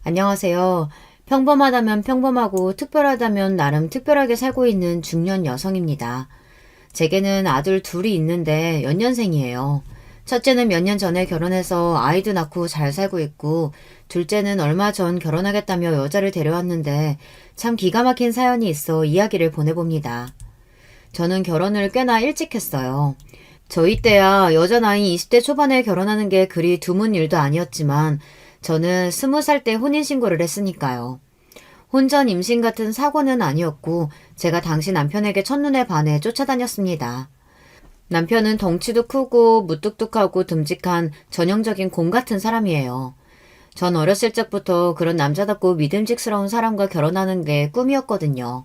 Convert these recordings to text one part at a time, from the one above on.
안녕하세요. 평범하다면 평범하고 특별하다면 나름 특별하게 살고 있는 중년 여성입니다. 제게는 아들 둘이 있는데 연년생이에요. 첫째는 몇 년 전에 결혼해서 아이도 낳고 잘 살고 있고, 둘째는 얼마 전 결혼하겠다며 여자를 데려왔는데 참 기가 막힌 사연이 있어 이야기를 보내봅니다. 저는 결혼을 꽤나 일찍 했어요. 저희 때야 여자 나이 20대 초반에 결혼하는 게 그리 드문 일도 아니었지만 저는 20살 때 혼인신고를 했으니까요. 혼전 임신 같은 사고는 아니었고 제가 당시 남편에게 첫눈에 반해 쫓아다녔습니다. 남편은 덩치도 크고 무뚝뚝하고 듬직한 전형적인 곰 같은 사람이에요. 전 어렸을 적부터 그런 남자답고 믿음직스러운 사람과 결혼하는 게 꿈이었거든요.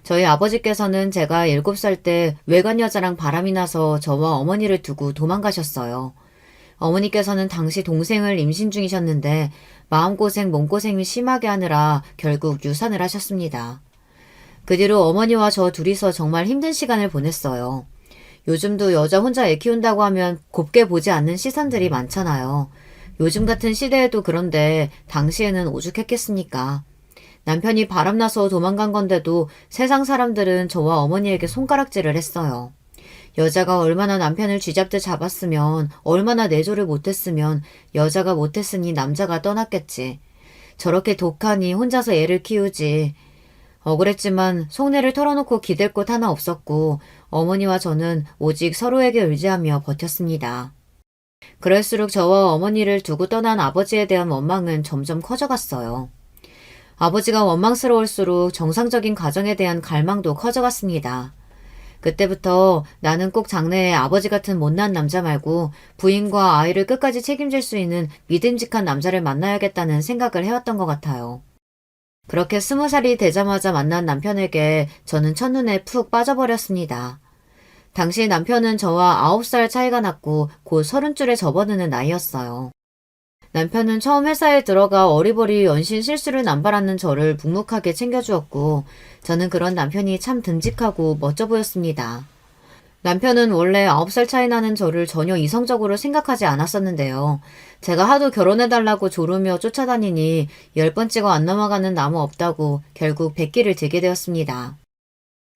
저희 아버지께서는 제가 7살 때 외간 여자랑 바람이 나서 저와 어머니를 두고 도망가셨어요. 어머니께서는 당시 동생을 임신 중이셨는데 마음고생 몸고생이 심하게 하느라 결국 유산을 하셨습니다. 그 뒤로 어머니와 저 둘이서 정말 힘든 시간을 보냈어요. 요즘도 여자 혼자 애 키운다고 하면 곱게 보지 않는 시선들이 많잖아요. 요즘 같은 시대에도 그런데 당시에는 오죽했겠습니까? 남편이 바람나서 도망간 건데도 세상 사람들은 저와 어머니에게 손가락질을 했어요. 여자가 얼마나 남편을 쥐잡듯 잡았으면, 얼마나 내조를 못했으면 여자가 못했으니 남자가 떠났겠지. 저렇게 독하니 혼자서 애를 키우지. 억울했지만 속내를 털어놓고 기댈 곳 하나 없었고 어머니와 저는 오직 서로에게 의지하며 버텼습니다. 그럴수록 저와 어머니를 두고 떠난 아버지에 대한 원망은 점점 커져갔어요. 아버지가 원망스러울수록 정상적인 가정에 대한 갈망도 커져갔습니다. 그때부터 나는 꼭 장래에 아버지 같은 못난 남자 말고 부인과 아이를 끝까지 책임질 수 있는 믿음직한 남자를 만나야겠다는 생각을 해왔던 것 같아요. 그렇게 20살이 되자마자 만난 남편에게 저는 첫눈에 푹 빠져버렸습니다. 당시 남편은 저와 9살 차이가 났고 곧 30줄에 접어드는 나이였어요. 남편은 처음 회사에 들어가 어리버리 연신 실수를 남발하는 저를 묵묵하게 챙겨주었고 저는 그런 남편이 참 듬직하고 멋져 보였습니다. 남편은 원래 9살 차이 나는 저를 전혀 이성적으로 생각하지 않았었는데요. 제가 하도 결혼해달라고 조르며 쫓아다니니 10번 찍어 안 넘어가는 나무 없다고 결국 백기를 들게 되었습니다.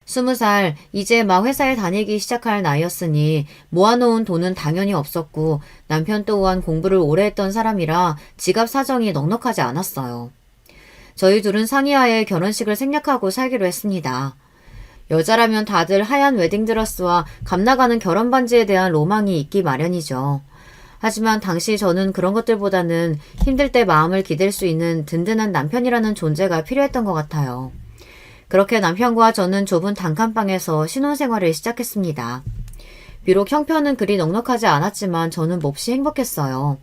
20살, 이제 막 회사에 다니기 시작할 나이였으니 모아놓은 돈은 당연히 없었고 남편 또한 공부를 오래 했던 사람이라 지갑 사정이 넉넉하지 않았어요. 저희 둘은 상의하에 결혼식을 생략하고 살기로 했습니다. 여자라면 다들 하얀 웨딩드레스와 값나가는 결혼 반지에 대한 로망이 있기 마련이죠. 하지만 당시 저는 그런 것들보다는 힘들 때 마음을 기댈 수 있는 든든한 남편이라는 존재가 필요했던 것 같아요. 그렇게 남편과 저는 좁은 단칸방에서 신혼생활을 시작했습니다. 비록 형편은 그리 넉넉하지 않았지만 저는 몹시 행복했어요.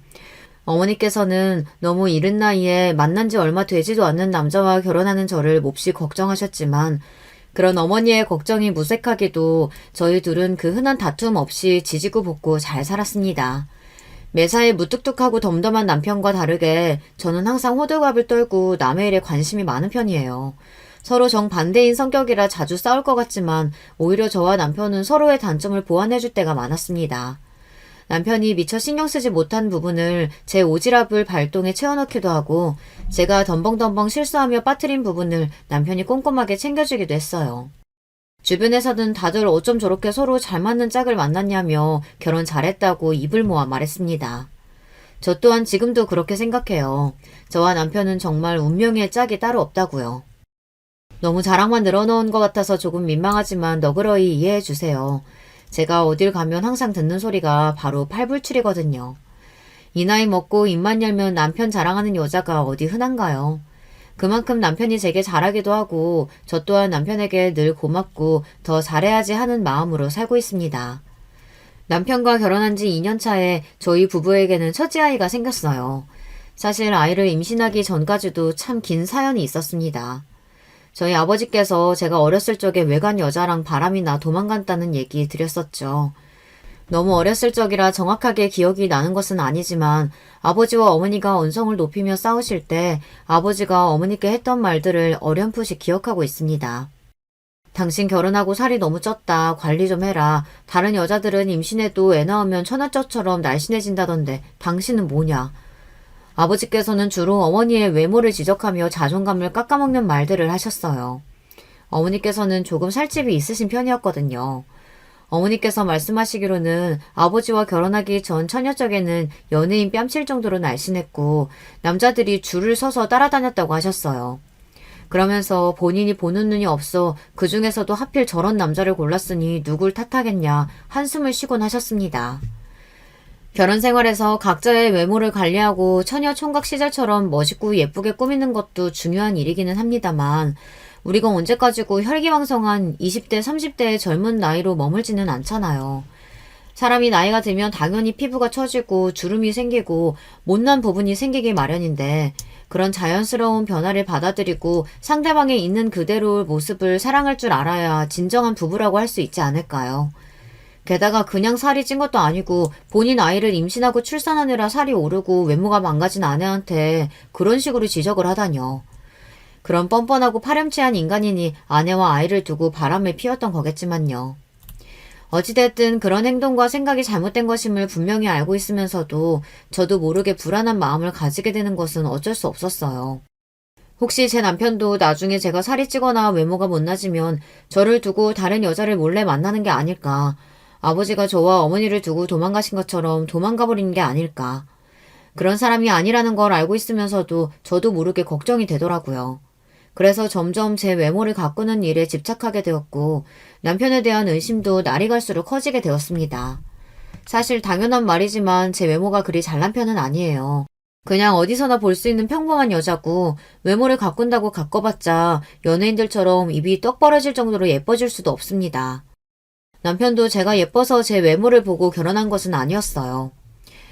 어머니께서는 너무 이른 나이에 만난 지 얼마 되지도 않는 남자와 결혼하는 저를 몹시 걱정하셨지만 그런 어머니의 걱정이 무색하게도 저희 둘은 그 흔한 다툼 없이 지지고 볶고 잘 살았습니다. 매사에 무뚝뚝하고 덤덤한 남편과 다르게 저는 항상 호들갑을 떨고 남의 일에 관심이 많은 편이에요. 서로 정반대인 성격이라 자주 싸울 것 같지만 오히려 저와 남편은 서로의 단점을 보완해줄 때가 많았습니다. 남편이 미처 신경 쓰지 못한 부분을 제 오지랖을 발동에 채워넣기도 하고 제가 덤벙덤벙 실수하며 빠뜨린 부분을 남편이 꼼꼼하게 챙겨주기도 했어요. 주변에서는 다들 어쩜 저렇게 서로 잘 맞는 짝을 만났냐며 결혼 잘했다고 입을 모아 말했습니다. 저 또한 지금도 그렇게 생각해요. 저와 남편은 정말 운명의 짝이 따로 없다고요. 너무 자랑만 늘어놓은 것 같아서 조금 민망하지만 너그러이 이해해 주세요. 제가 어딜 가면 항상 듣는 소리가 바로 팔불출이거든요. 이 나이 먹고 입만 열면 남편 자랑하는 여자가 어디 흔한가요? 그만큼 남편이 제게 잘하기도 하고 저 또한 남편에게 늘 고맙고 더 잘해야지 하는 마음으로 살고 있습니다. 남편과 결혼한 지 2년 차에 저희 부부에게는 첫째 아이가 생겼어요. 사실 아이를 임신하기 전까지도 참 긴 사연이 있었습니다. 저희 아버지께서 제가 어렸을 적에 외간 여자랑 바람이 나 도망갔다는 얘기 드렸었죠. 너무 어렸을 적이라 정확하게 기억이 나는 것은 아니지만 아버지와 어머니가 언성을 높이며 싸우실 때 아버지가 어머니께 했던 말들을 어렴풋이 기억하고 있습니다. 당신 결혼하고 살이 너무 쪘다. 관리 좀 해라. 다른 여자들은 임신해도 애 낳으면 천하쩌처럼 날씬해진다던데 당신은 뭐냐. 아버지께서는 주로 어머니의 외모를 지적하며 자존감을 깎아먹는 말들을 하셨어요. 어머니께서는 조금 살집이 있으신 편이었거든요. 어머니께서 말씀하시기로는 아버지와 결혼하기 전 처녀적에는 연예인 뺨칠 정도로 날씬했고 남자들이 줄을 서서 따라다녔다고 하셨어요. 그러면서 본인이 보는 눈이 없어 그 중에서도 하필 저런 남자를 골랐으니 누굴 탓하겠냐 한숨을 쉬곤 하셨습니다. 결혼 생활에서 각자의 외모를 관리하고 처녀 총각 시절처럼 멋있고 예쁘게 꾸미는 것도 중요한 일이기는 합니다만 우리가 언제까지고 혈기왕성한 20대, 30대의 젊은 나이로 머물지는 않잖아요. 사람이 나이가 들면 당연히 피부가 처지고 주름이 생기고 못난 부분이 생기기 마련인데 그런 자연스러운 변화를 받아들이고 상대방의 있는 그대로의 모습을 사랑할 줄 알아야 진정한 부부라고 할 수 있지 않을까요? 게다가 그냥 살이 찐 것도 아니고 본인 아이를 임신하고 출산하느라 살이 오르고 외모가 망가진 아내한테 그런 식으로 지적을 하다뇨. 그런 뻔뻔하고 파렴치한 인간이니 아내와 아이를 두고 바람을 피웠던 거겠지만요. 어찌됐든 그런 행동과 생각이 잘못된 것임을 분명히 알고 있으면서도 저도 모르게 불안한 마음을 가지게 되는 것은 어쩔 수 없었어요. 혹시 제 남편도 나중에 제가 살이 찌거나 외모가 못나지면 저를 두고 다른 여자를 몰래 만나는 게 아닐까. 아버지가 저와 어머니를 두고 도망가신 것처럼 도망가버리는 게 아닐까. 그런 사람이 아니라는 걸 알고 있으면서도 저도 모르게 걱정이 되더라고요. 그래서 점점 제 외모를 가꾸는 일에 집착하게 되었고 남편에 대한 의심도 날이 갈수록 커지게 되었습니다. 사실 당연한 말이지만 제 외모가 그리 잘난 편은 아니에요. 그냥 어디서나 볼 수 있는 평범한 여자고 외모를 가꾼다고 가꿔봤자 연예인들처럼 입이 떡 벌어질 정도로 예뻐질 수도 없습니다. 남편도 제가 예뻐서 제 외모를 보고 결혼한 것은 아니었어요.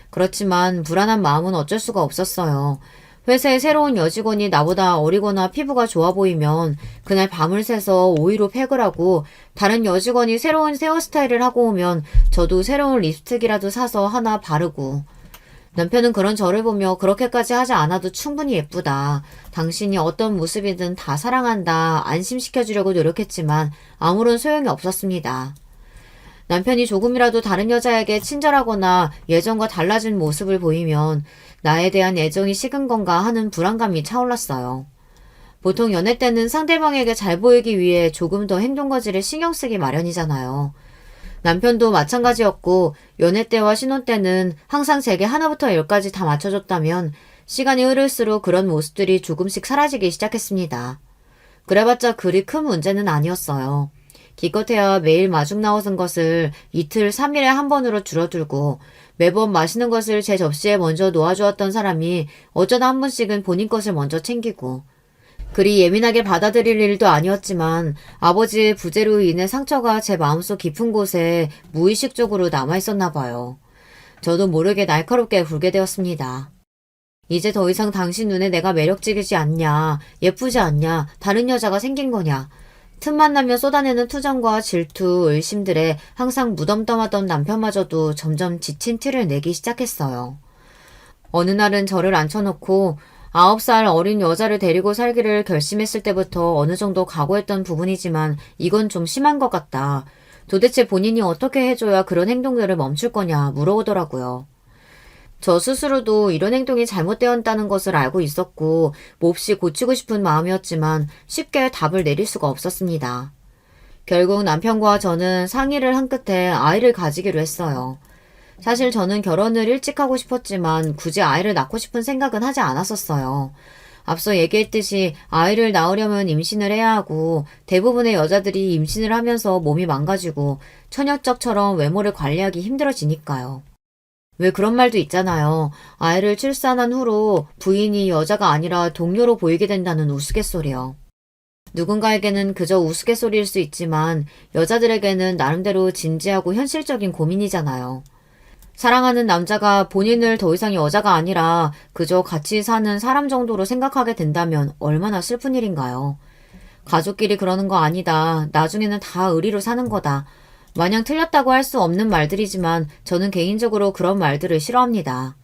그렇지만 불안한 마음은 어쩔 수가 없었어요. 회사에 새로운 여직원이 나보다 어리거나 피부가 좋아 보이면 그날 밤을 새서 오이로 팩을 하고 다른 여직원이 새로운 헤어스타일을 하고 오면 저도 새로운 립스틱이라도 사서 하나 바르고 남편은 그런 저를 보며 그렇게까지 하지 않아도 충분히 예쁘다. 당신이 어떤 모습이든 다 사랑한다. 안심시켜주려고 노력했지만 아무런 소용이 없었습니다. 남편이 조금이라도 다른 여자에게 친절하거나 예전과 달라진 모습을 보이면 나에 대한 애정이 식은 건가 하는 불안감이 차올랐어요. 보통 연애 때는 상대방에게 잘 보이기 위해 조금 더 행동거지를 신경 쓰기 마련이잖아요. 남편도 마찬가지였고 연애 때와 신혼 때는 항상 제게 하나부터 열까지 다 맞춰줬다면 시간이 흐를수록 그런 모습들이 조금씩 사라지기 시작했습니다. 그래봤자 그리 큰 문제는 아니었어요. 기껏해야 매일 마중 나오는 것을 이틀, 3일에 한 번으로 줄어들고 매번 맛있는 것을 제 접시에 먼저 놓아주었던 사람이 어쩌다 한 번씩은 본인 것을 먼저 챙기고 그리 예민하게 받아들일 일도 아니었지만 아버지의 부재로 인해 상처가 제 마음속 깊은 곳에 무의식적으로 남아있었나 봐요. 저도 모르게 날카롭게 굴게 되었습니다. 이제 더 이상 당신 눈에 내가 매력적이지 않냐, 예쁘지 않냐, 다른 여자가 생긴 거냐. 틈만 나면 쏟아내는 투정과 질투, 의심들에 항상 무덤덤하던 남편마저도 점점 지친 티를 내기 시작했어요. 어느 날은 저를 앉혀놓고 9살 어린 여자를 데리고 살기를 결심했을 때부터 어느 정도 각오했던 부분이지만 이건 좀 심한 것 같다. 도대체 본인이 어떻게 해줘야 그런 행동들을 멈출 거냐 물어오더라고요. 저 스스로도 이런 행동이 잘못되었다는 것을 알고 있었고 몹시 고치고 싶은 마음이었지만 쉽게 답을 내릴 수가 없었습니다. 결국 남편과 저는 상의를 한 끝에 아이를 가지기로 했어요. 사실 저는 결혼을 일찍 하고 싶었지만 굳이 아이를 낳고 싶은 생각은 하지 않았었어요. 앞서 얘기했듯이 아이를 낳으려면 임신을 해야 하고 대부분의 여자들이 임신을 하면서 몸이 망가지고 처녀적처럼 외모를 관리하기 힘들어지니까요. 왜 그런 말도 있잖아요. 아이를 출산한 후로 부인이 여자가 아니라 동료로 보이게 된다는 우스갯소리요. 누군가에게는 그저 우스갯소리일 수 있지만 여자들에게는 나름대로 진지하고 현실적인 고민이잖아요. 사랑하는 남자가 본인을 더 이상 여자가 아니라 그저 같이 사는 사람 정도로 생각하게 된다면 얼마나 슬픈 일인가요? 가족끼리 그러는 거 아니다. 나중에는 다 의리로 사는 거다. 마냥 틀렸다고 할 수 없는 말들이지만 저는 개인적으로 그런 말들을 싫어합니다.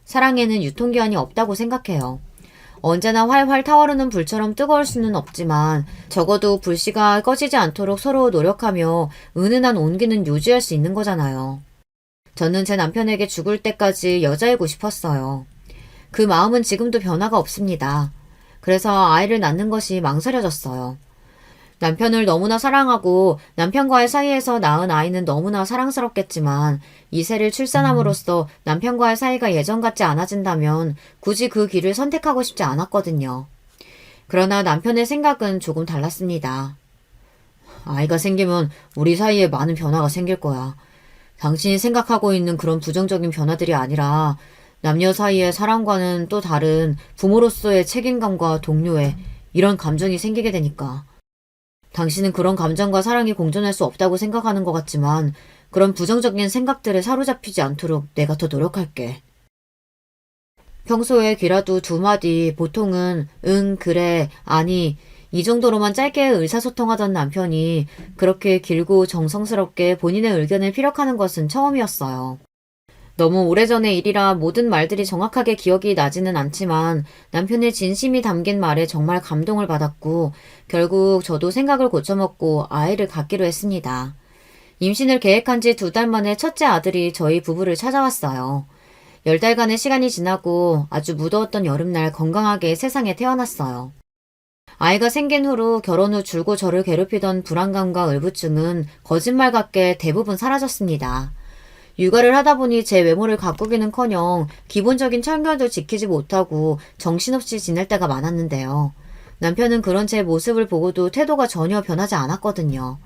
사랑에는 유통기한이 없다고 생각해요. 언제나 활활 타오르는 불처럼 뜨거울 수는 없지만 적어도 불씨가 꺼지지 않도록 서로 노력하며 은은한 온기는 유지할 수 있는 거잖아요. 저는 제 남편에게 죽을 때까지 여자이고 싶었어요. 그 마음은 지금도 변화가 없습니다. 그래서 아이를 낳는 것이 망설여졌어요. 남편을 너무나 사랑하고 남편과의 사이에서 낳은 아이는 너무나 사랑스럽겠지만 이세를 출산함으로써 남편과의 사이가 예전 같지 않아진다면 굳이 그 길을 선택하고 싶지 않았거든요. 그러나 남편의 생각은 조금 달랐습니다. 아이가 생기면 우리 사이에 많은 변화가 생길 거야. 당신이 생각하고 있는 그런 부정적인 변화들이 아니라 남녀 사이의 사랑과는 또 다른 부모로서의 책임감과 동료애, 이런 감정이 생기게 되니까. 당신은 그런 감정과 사랑이 공존할 수 없다고 생각하는 것 같지만 그런 부정적인 생각들에 사로잡히지 않도록 내가 더 노력할게. 평소에 귀라도 두 마디 보통은 응, 그래, 아니 이 정도로만 짧게 의사소통하던 남편이 그렇게 길고 정성스럽게 본인의 의견을 피력하는 것은 처음이었어요. 너무 오래전의 일이라 모든 말들이 정확하게 기억이 나지는 않지만 남편의 진심이 담긴 말에 정말 감동을 받았고 결국 저도 생각을 고쳐먹고 아이를 갖기로 했습니다. 임신을 계획한 지 2달 만에 첫째 아들이 저희 부부를 찾아왔어요. 10달간의 시간이 지나고 아주 무더웠던 여름날 건강하게 세상에 태어났어요. 아이가 생긴 후로 결혼 후 줄고 저를 괴롭히던 불안감과 의부증은 거짓말 같게 대부분 사라졌습니다. 육아를 하다 보니 제 외모를 가꾸기는커녕 기본적인 청결도 지키지 못하고 정신없이 지낼 때가 많았는데요. 남편은 그런 제 모습을 보고도 태도가 전혀 변하지 않았거든요.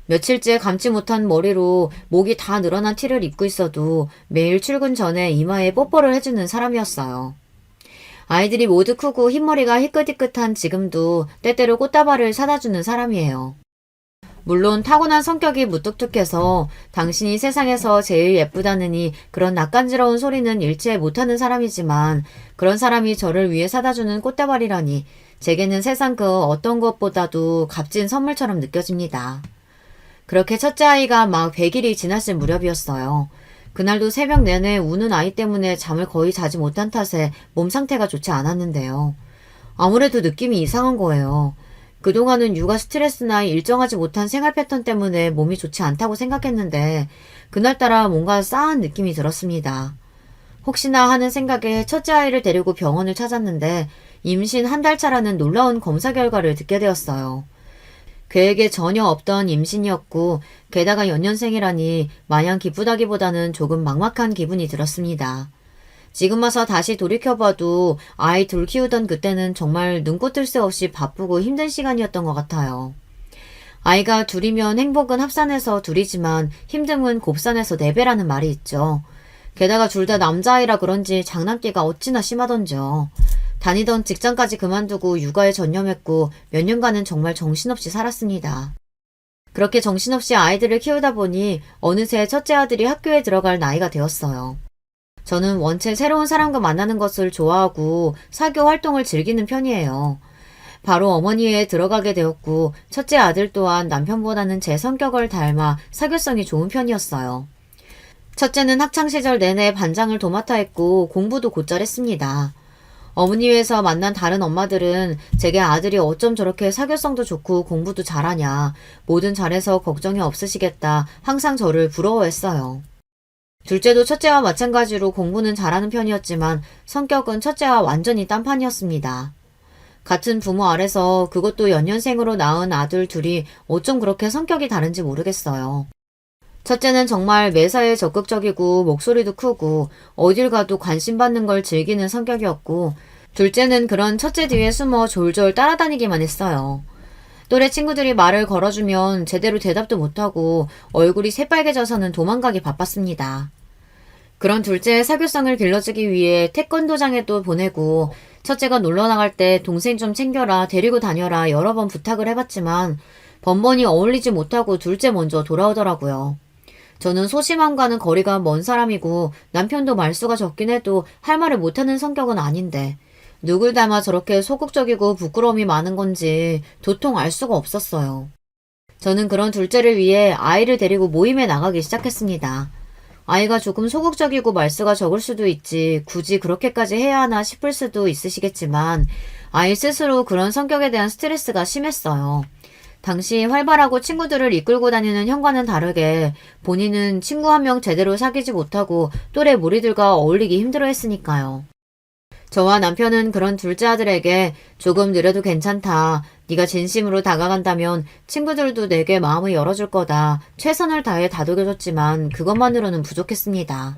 며칠째 감지 못한 머리로 목이 다 늘어난 티를 입고 있어도 매일 출근 전에 이마에 뽀뽀를 해주는 사람이었어요. 아이들이 모두 크고 흰머리가 희끗희끗한 지금도 때때로 꽃다발을 사다주는 사람이에요. 물론 타고난 성격이 무뚝뚝해서 당신이 세상에서 제일 예쁘다느니 그런 낯간지러운 소리는 일체 못하는 사람이지만 그런 사람이 저를 위해 사다주는 꽃다발이라니 제게는 세상 그 어떤 것보다도 값진 선물처럼 느껴집니다. 그렇게 첫째 아이가 막 100일이 지났을 무렵이었어요. 그날도 새벽 내내 우는 아이 때문에 잠을 거의 자지 못한 탓에 몸 상태가 좋지 않았는데요. 아무래도 느낌이 이상한 거예요. 그동안은 육아 스트레스나 일정하지 못한 생활 패턴 때문에 몸이 좋지 않다고 생각했는데 그날따라 뭔가 싸한 느낌이 들었습니다. 혹시나 하는 생각에 첫째 아이를 데리고 병원을 찾았는데 임신 1달 차라는 놀라운 검사 결과를 듣게 되었어요. 계획에 전혀 없던 임신이었고 게다가 연년생이라니 마냥 기쁘다기보다는 조금 막막한 기분이 들었습니다. 지금 와서 다시 돌이켜봐도 아이 둘 키우던 그때는 정말 눈코 뜰 새 없이 바쁘고 힘든 시간이었던 것 같아요. 아이가 둘이면 행복은 합산해서 둘이지만 힘듦은 곱산해서 4배라는 말이 있죠. 게다가 둘 다 남자아이라 그런지 장난기가 어찌나 심하던지요. 다니던 직장까지 그만두고 육아에 전념했고 몇 년간은 정말 정신없이 살았습니다. 그렇게 정신없이 아이들을 키우다 보니 어느새 첫째 아들이 학교에 들어갈 나이가 되었어요. 저는 원체 새로운 사람과 만나는 것을 좋아하고 사교 활동을 즐기는 편이에요. 바로 어머니에 들어가게 되었고 첫째 아들 또한 남편보다는 제 성격을 닮아 사교성이 좋은 편이었어요. 첫째는 학창시절 내내 반장을 도맡아 했고 공부도 곧잘 했습니다. 어머니회에서 만난 다른 엄마들은 제게 아들이 어쩜 저렇게 사교성도 좋고 공부도 잘하냐, 뭐든 잘해서 걱정이 없으시겠다 항상 저를 부러워했어요. 둘째도 첫째와 마찬가지로 공부는 잘하는 편이었지만 성격은 첫째와 완전히 딴판이었습니다. 같은 부모 아래서 그것도 연년생으로 낳은 아들 둘이 어쩜 그렇게 성격이 다른지 모르겠어요. 첫째는 정말 매사에 적극적이고 목소리도 크고 어딜 가도 관심 받는 걸 즐기는 성격이었고 둘째는 그런 첫째 뒤에 숨어 졸졸 따라다니기만 했어요. 또래 친구들이 말을 걸어주면 제대로 대답도 못하고 얼굴이 새빨개져서는 도망가기 바빴습니다. 그런 둘째의 사교성을 길러주기 위해 태권도장에도 보내고 첫째가 놀러 나갈 때 동생 좀 챙겨라, 데리고 다녀라 여러 번 부탁을 해봤지만 번번이 어울리지 못하고 둘째 먼저 돌아오더라고요. 저는 소심함과는 거리가 먼 사람이고 남편도 말수가 적긴 해도 할 말을 못하는 성격은 아닌데 누굴 닮아 저렇게 소극적이고 부끄러움이 많은 건지 도통 알 수가 없었어요. 저는 그런 둘째를 위해 아이를 데리고 모임에 나가기 시작했습니다. 아이가 조금 소극적이고 말수가 적을 수도 있지 굳이 그렇게까지 해야 하나 싶을 수도 있으시겠지만 아이 스스로 그런 성격에 대한 스트레스가 심했어요. 당시 활발하고 친구들을 이끌고 다니는 형과는 다르게 본인은 친구 한 명 제대로 사귀지 못하고 또래 무리들과 어울리기 힘들어했으니까요. 저와 남편은 그런 둘째 아들에게 조금 느려도 괜찮다. 네가 진심으로 다가간다면 친구들도 내게 마음을 열어줄 거다. 최선을 다해 다독여줬지만 그것만으로는 부족했습니다.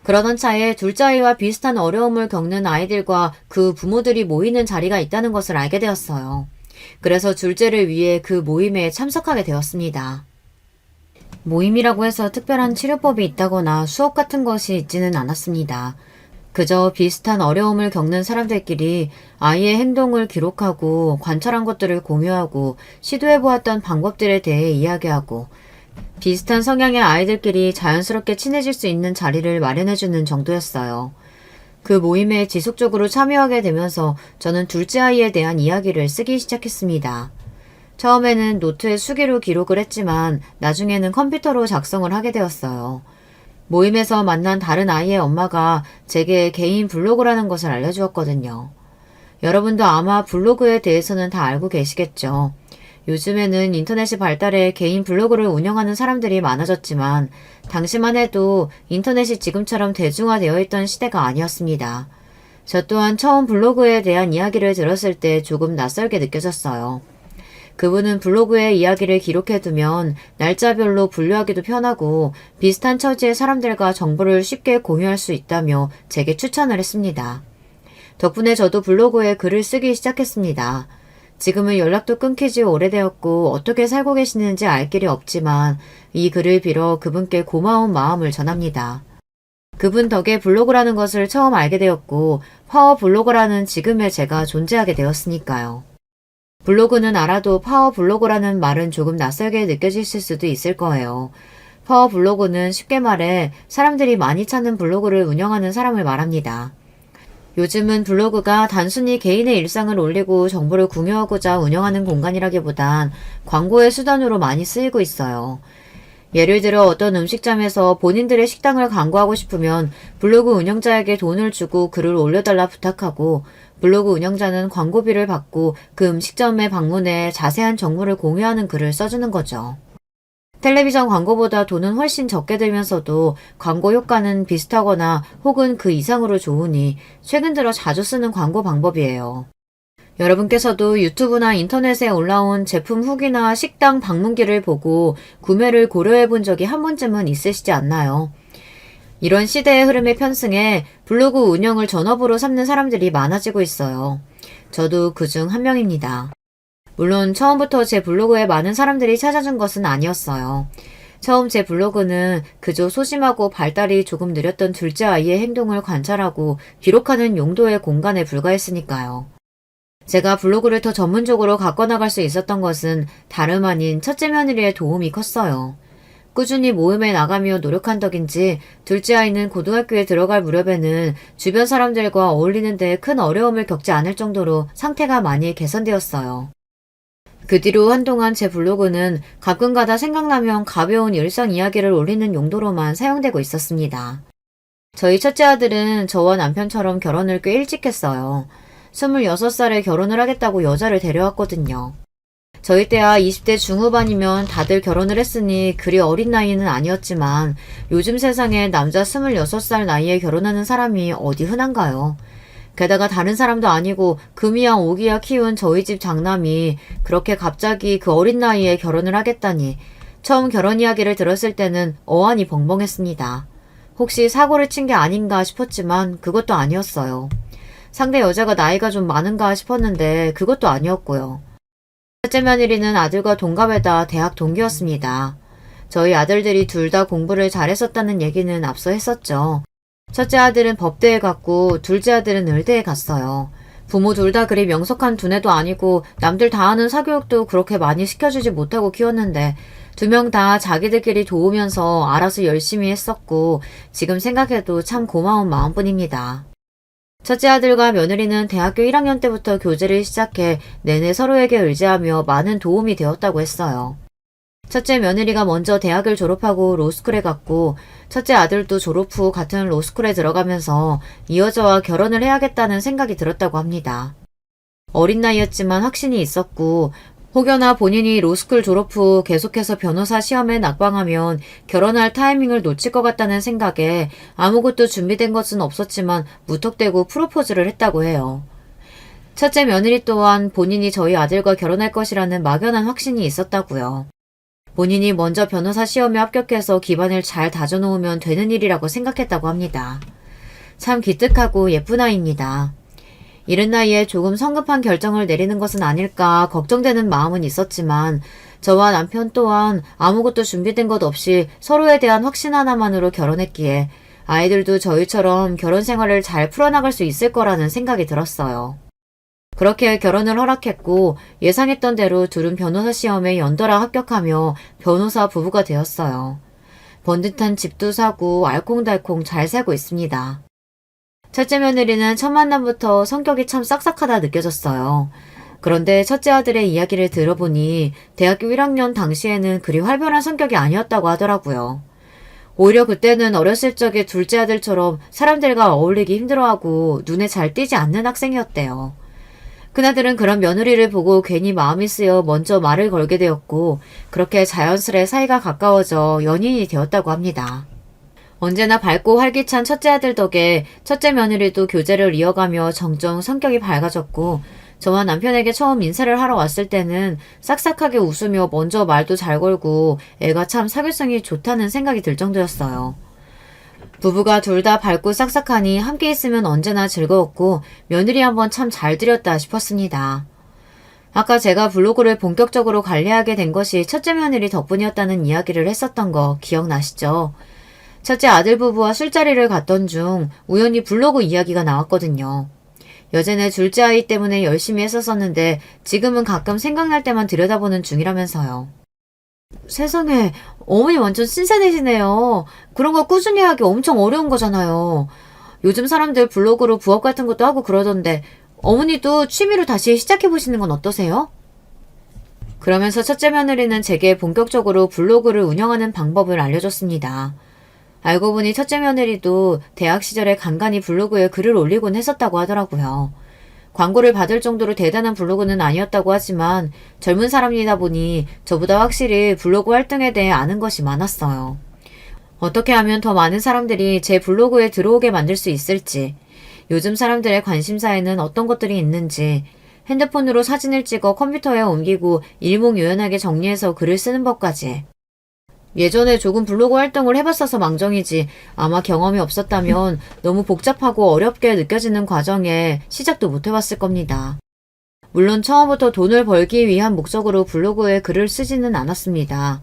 그러던 차에 둘째 아이와 비슷한 어려움을 겪는 아이들과 그 부모들이 모이는 자리가 있다는 것을 알게 되었어요. 그래서 둘째를 위해 그 모임에 참석하게 되었습니다. 모임이라고 해서 특별한 치료법이 있다거나 수업 같은 것이 있지는 않았습니다. 그저 비슷한 어려움을 겪는 사람들끼리 아이의 행동을 기록하고 관찰한 것들을 공유하고 시도해보았던 방법들에 대해 이야기하고 비슷한 성향의 아이들끼리 자연스럽게 친해질 수 있는 자리를 마련해주는 정도였어요. 그 모임에 지속적으로 참여하게 되면서 저는 둘째 아이에 대한 이야기를 쓰기 시작했습니다. 처음에는 노트에 수기로 기록을 했지만 나중에는 컴퓨터로 작성을 하게 되었어요. 모임에서 만난 다른 아이의 엄마가 제게 개인 블로그라는 것을 알려주었거든요. 여러분도 아마 블로그에 대해서는 다 알고 계시겠죠. 요즘에는 인터넷이 발달해 개인 블로그를 운영하는 사람들이 많아졌지만 당시만 해도 인터넷이 지금처럼 대중화되어 있던 시대가 아니었습니다. 저 또한 처음 블로그에 대한 이야기를 들었을 때 조금 낯설게 느껴졌어요. 그분은 블로그에 이야기를 기록해두면 날짜별로 분류하기도 편하고 비슷한 처지의 사람들과 정보를 쉽게 공유할 수 있다며 제게 추천을 했습니다. 덕분에 저도 블로그에 글을 쓰기 시작했습니다. 지금은 연락도 끊기 지 오래되었고 어떻게 살고 계시는지 알 길이 없지만 이 글을 빌어 그분께 고마운 마음을 전합니다. 그분 덕에 블로그라는 것을 처음 알게 되었고 파워 블로거라는 지금의 제가 존재하게 되었으니까요. 블로그는 알아도 파워 블로거라는 말은 조금 낯설게 느껴지실 수도 있을 거예요. 파워 블로그는 쉽게 말해 사람들이 많이 찾는 블로그를 운영하는 사람을 말합니다. 요즘은 블로그가 단순히 개인의 일상을 올리고 정보를 공유하고자 운영하는 공간이라기보단 광고의 수단으로 많이 쓰이고 있어요. 예를 들어 어떤 음식점에서 본인들의 식당을 광고하고 싶으면 블로그 운영자에게 돈을 주고 글을 올려달라 부탁하고 블로그 운영자는 광고비를 받고 그 음식점에 방문해 자세한 정보를 공유하는 글을 써주는 거죠. 텔레비전 광고보다 돈은 훨씬 적게 들면서도 광고 효과는 비슷하거나 혹은 그 이상으로 좋으니 최근 들어 자주 쓰는 광고 방법이에요. 여러분께서도 유튜브나 인터넷에 올라온 제품 후기나 식당 방문기를 보고 구매를 고려해 본 적이 한 번쯤은 있으시지 않나요? 이런 시대의 흐름에 편승해 블로그 운영을 전업으로 삼는 사람들이 많아지고 있어요. 저도 그중 한 명입니다. 물론 처음부터 제 블로그에 많은 사람들이 찾아준 것은 아니었어요. 처음 제 블로그는 그저 소심하고 발달이 조금 느렸던 둘째 아이의 행동을 관찰하고 기록하는 용도의 공간에 불과했으니까요. 제가 블로그를 더 전문적으로 가꿔나갈 수 있었던 것은 다름 아닌 첫째 며느리의 도움이 컸어요. 꾸준히 모임에 나가며 노력한 덕인지 둘째 아이는 고등학교에 들어갈 무렵에는 주변 사람들과 어울리는 데 큰 어려움을 겪지 않을 정도로 상태가 많이 개선되었어요. 그 뒤로 한동안 제 블로그는 가끔가다 생각나면 가벼운 일상 이야기를 올리는 용도로만 사용되고 있었습니다. 저희 첫째 아들은 저와 남편처럼 결혼을 꽤 일찍 했어요. 26살에 결혼을 하겠다고 여자를 데려왔거든요. 저희 때야 20대 중후반이면 다들 결혼을 했으니 그리 어린 나이는 아니었지만 요즘 세상에 남자 26살 나이에 결혼하는 사람이 어디 흔한가요? 게다가 다른 사람도 아니고 금이야 오기야 키운 저희 집 장남이 그렇게 갑자기 그 어린 나이에 결혼을 하겠다니 처음 결혼 이야기를 들었을 때는 어안이 벙벙했습니다. 혹시 사고를 친 게 아닌가 싶었지만 그것도 아니었어요. 상대 여자가 나이가 좀 많은가 싶었는데 그것도 아니었고요. 첫째 며느리는 아들과 동갑에다 대학 동기였습니다. 저희 아들들이 둘 다 공부를 잘했었다는 얘기는 앞서 했었죠. 첫째 아들은 법대에 갔고 둘째 아들은 의대에 갔어요. 부모 둘 다 그리 명석한 두뇌도 아니고 남들 다 하는 사교육도 그렇게 많이 시켜주지 못하고 키웠는데 두 명 다 자기들끼리 도우면서 알아서 열심히 했었고 지금 생각해도 참 고마운 마음뿐입니다. 첫째 아들과 며느리는 대학교 1학년 때부터 교제를 시작해 내내 서로에게 의지하며 많은 도움이 되었다고 했어요. 첫째 며느리가 먼저 대학을 졸업하고 로스쿨에 갔고 첫째 아들도 졸업 후 같은 로스쿨에 들어가면서 이 여자와 결혼을 해야겠다는 생각이 들었다고 합니다. 어린 나이였지만 확신이 있었고 혹여나 본인이 로스쿨 졸업 후 계속해서 변호사 시험에 낙방하면 결혼할 타이밍을 놓칠 것 같다는 생각에 아무것도 준비된 것은 없었지만 무턱대고 프로포즈를 했다고 해요. 첫째 며느리 또한 본인이 저희 아들과 결혼할 것이라는 막연한 확신이 있었다고요. 본인이 먼저 변호사 시험에 합격해서 기반을 잘 다져놓으면 되는 일이라고 생각했다고 합니다. 참 기특하고 예쁜 아이입니다. 이른 나이에 조금 성급한 결정을 내리는 것은 아닐까 걱정되는 마음은 있었지만 저와 남편 또한 아무것도 준비된 것 없이 서로에 대한 확신 하나만으로 결혼했기에 아이들도 저희처럼 결혼 생활을 잘 풀어나갈 수 있을 거라는 생각이 들었어요. 그렇게 결혼을 허락했고 예상했던 대로 둘은 변호사 시험에 연달아 합격하며 변호사 부부가 되었어요. 번듯한 집도 사고 알콩달콩 잘 살고 있습니다. 첫째 며느리는 첫 만남부터 성격이 참 싹싹하다 느껴졌어요. 그런데 첫째 아들의 이야기를 들어보니 대학교 1학년 당시에는 그리 활발한 성격이 아니었다고 하더라고요. 오히려 그때는 어렸을 적에 둘째 아들처럼 사람들과 어울리기 힘들어하고 눈에 잘 띄지 않는 학생이었대요. 그나들은 그런 며느리를 보고 괜히 마음이 쓰여 먼저 말을 걸게 되었고 그렇게 자연스레 사이가 가까워져 연인이 되었다고 합니다. 언제나 밝고 활기찬 첫째 아들 덕에 첫째 며느리도 교제를 이어가며 점점 성격이 밝아졌고 저와 남편에게 처음 인사를 하러 왔을 때는 싹싹하게 웃으며 먼저 말도 잘 걸고 애가 참 사교성이 좋다는 생각이 들 정도였어요. 부부가 둘 다 밝고 싹싹하니 함께 있으면 언제나 즐거웠고 며느리 한번 참 잘 들였다 싶었습니다. 아까 제가 블로그를 본격적으로 관리하게 된 것이 첫째 며느리 덕분이었다는 이야기를 했었던 거 기억나시죠? 첫째 아들 부부와 술자리를 갔던 중 우연히 블로그 이야기가 나왔거든요. 여전에 둘째 아이 때문에 열심히 했었었는데 지금은 가끔 생각날 때만 들여다보는 중이라면서요. 세상에, 어머니 완전 신세대시네요. 그런 거 꾸준히 하기 엄청 어려운 거잖아요. 요즘 사람들 블로그로 부업 같은 것도 하고 그러던데 어머니도 취미로 다시 시작해보시는 건 어떠세요? 그러면서 첫째 며느리는 제게 본격적으로 블로그를 운영하는 방법을 알려줬습니다. 알고 보니 첫째 며느리도 대학 시절에 간간히 블로그에 글을 올리곤 했었다고 하더라고요. 광고를 받을 정도로 대단한 블로그는 아니었다고 하지만 젊은 사람이다 보니 저보다 확실히 블로그 활동에 대해 아는 것이 많았어요. 어떻게 하면 더 많은 사람들이 제 블로그에 들어오게 만들 수 있을지, 요즘 사람들의 관심사에는 어떤 것들이 있는지, 핸드폰으로 사진을 찍어 컴퓨터에 옮기고 일목요연하게 정리해서 글을 쓰는 법까지. 예전에 조금 블로그 활동을 해봤어서 망정이지 아마 경험이 없었다면 너무 복잡하고 어렵게 느껴지는 과정에 시작도 못 해봤을 겁니다. 물론 처음부터 돈을 벌기 위한 목적으로 블로그에 글을 쓰지는 않았습니다.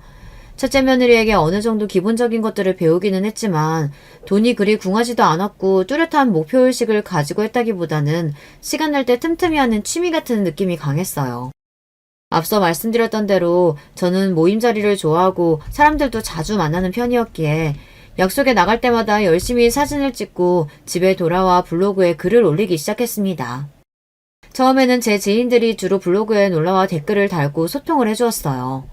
첫째 며느리에게 어느 정도 기본적인 것들을 배우기는 했지만 돈이 그리 궁하지도 않았고 뚜렷한 목표의식을 가지고 했다기보다는 시간 날 때 틈틈이 하는 취미 같은 느낌이 강했어요. 앞서 말씀드렸던 대로 저는 모임 자리를 좋아하고 사람들도 자주 만나는 편이었기에 약속에 나갈 때마다 열심히 사진을 찍고 집에 돌아와 블로그에 글을 올리기 시작했습니다. 처음에는 제 지인들이 주로 블로그에 놀러와 댓글을 달고 소통을 해주었어요.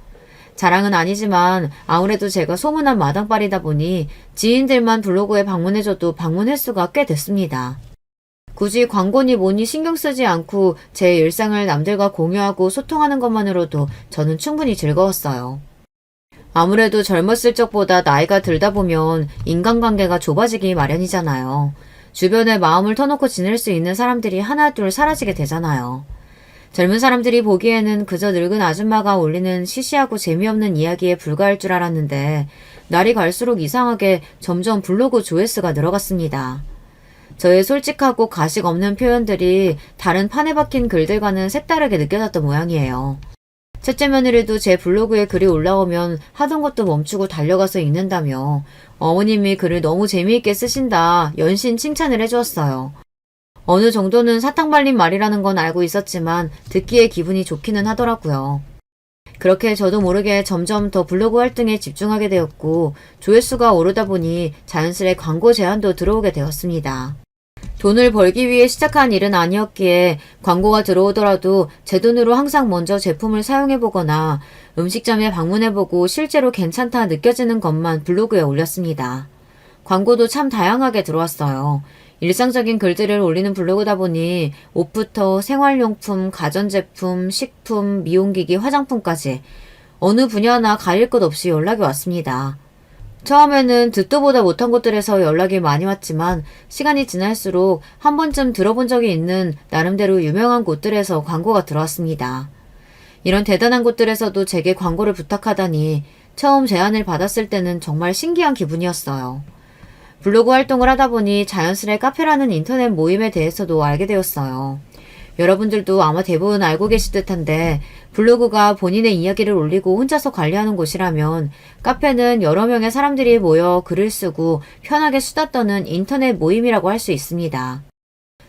자랑은 아니지만 아무래도 제가 소문난 마당발이다 보니 지인들만 블로그에 방문해줘도 방문 횟수가 꽤 됐습니다. 굳이 광고니 뭐니 신경 쓰지 않고 제 일상을 남들과 공유하고 소통하는 것만으로도 저는 충분히 즐거웠어요. 아무래도 젊었을 적보다 나이가 들다 보면 인간관계가 좁아지기 마련이잖아요. 주변에 마음을 터놓고 지낼 수 있는 사람들이 하나둘 사라지게 되잖아요. 젊은 사람들이 보기에는 그저 늙은 아줌마가 올리는 시시하고 재미없는 이야기에 불과할 줄 알았는데 날이 갈수록 이상하게 점점 블로그 조회수가 늘어갔습니다. 저의 솔직하고 가식 없는 표현들이 다른 판에 박힌 글들과는 색다르게 느껴졌던 모양이에요. 첫째 며느리도 제 블로그에 글이 올라오면 하던 것도 멈추고 달려가서 읽는다며 어머님이 글을 너무 재미있게 쓰신다 연신 칭찬을 해주었어요. 어느 정도는 사탕 발린 말이라는 건 알고 있었지만 듣기에 기분이 좋기는 하더라고요. 그렇게 저도 모르게 점점 더 블로그 활동에 집중하게 되었고 조회수가 오르다 보니 자연스레 광고 제안도 들어오게 되었습니다. 돈을 벌기 위해 시작한 일은 아니었기에 광고가 들어오더라도 제 돈으로 항상 먼저 제품을 사용해보거나 음식점에 방문해보고 실제로 괜찮다 느껴지는 것만 블로그에 올렸습니다. 광고도 참 다양하게 들어왔어요. 일상적인 글들을 올리는 블로그다 보니 옷부터 생활용품, 가전제품, 식품, 미용기기, 화장품까지 어느 분야나 가릴 것 없이 연락이 왔습니다. 처음에는 듣도 보다 못한 곳들에서 연락이 많이 왔지만 시간이 지날수록 한 번쯤 들어본 적이 있는 나름대로 유명한 곳들에서 광고가 들어왔습니다. 이런 대단한 곳들에서도 제게 광고를 부탁하다니 처음 제안을 받았을 때는 정말 신기한 기분이었어요. 블로그 활동을 하다 보니 자연스레 카페라는 인터넷 모임에 대해서도 알게 되었어요. 여러분들도 아마 대부분 알고 계실 듯한데 블로그가 본인의 이야기를 올리고 혼자서 관리하는 곳이라면 카페는 여러 명의 사람들이 모여 글을 쓰고 편하게 수다 떠는 인터넷 모임이라고 할 수 있습니다.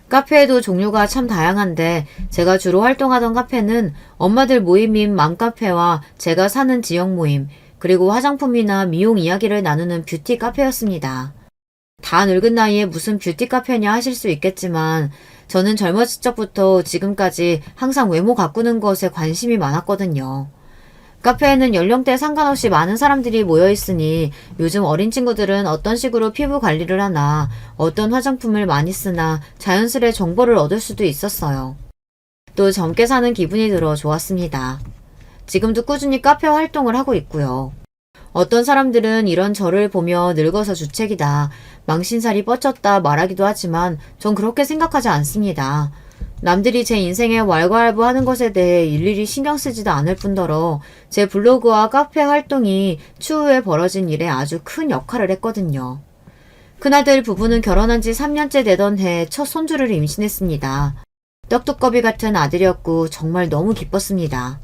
카페에도 종류가 참 다양한데 제가 주로 활동하던 카페는 엄마들 모임인 맘카페와 제가 사는 지역 모임, 그리고 화장품이나 미용 이야기를 나누는 뷰티 카페였습니다. 다 늙은 나이에 무슨 뷰티 카페냐 하실 수 있겠지만 저는 젊었을 적부터 지금까지 항상 외모 가꾸는 것에 관심이 많았거든요. 카페에는 연령대에 상관없이 많은 사람들이 모여 있으니 요즘 어린 친구들은 어떤 식으로 피부 관리를 하나, 어떤 화장품을 많이 쓰나 자연스레 정보를 얻을 수도 있었어요. 또 젊게 사는 기분이 들어 좋았습니다. 지금도 꾸준히 카페 활동을 하고 있고요. 어떤 사람들은 이런 저를 보며 늙어서 주책이다, 망신살이 뻗쳤다 말하기도 하지만 전 그렇게 생각하지 않습니다. 남들이 제 인생에 왈가왈부하는 것에 대해 일일이 신경 쓰지도 않을 뿐더러 제 블로그와 카페 활동이 추후에 벌어진 일에 아주 큰 역할을 했거든요. 큰아들 부부는 결혼한 지 3년째 되던 해 첫 손주를 임신했습니다. 떡두꺼비 같은 아들이었고 정말 너무 기뻤습니다.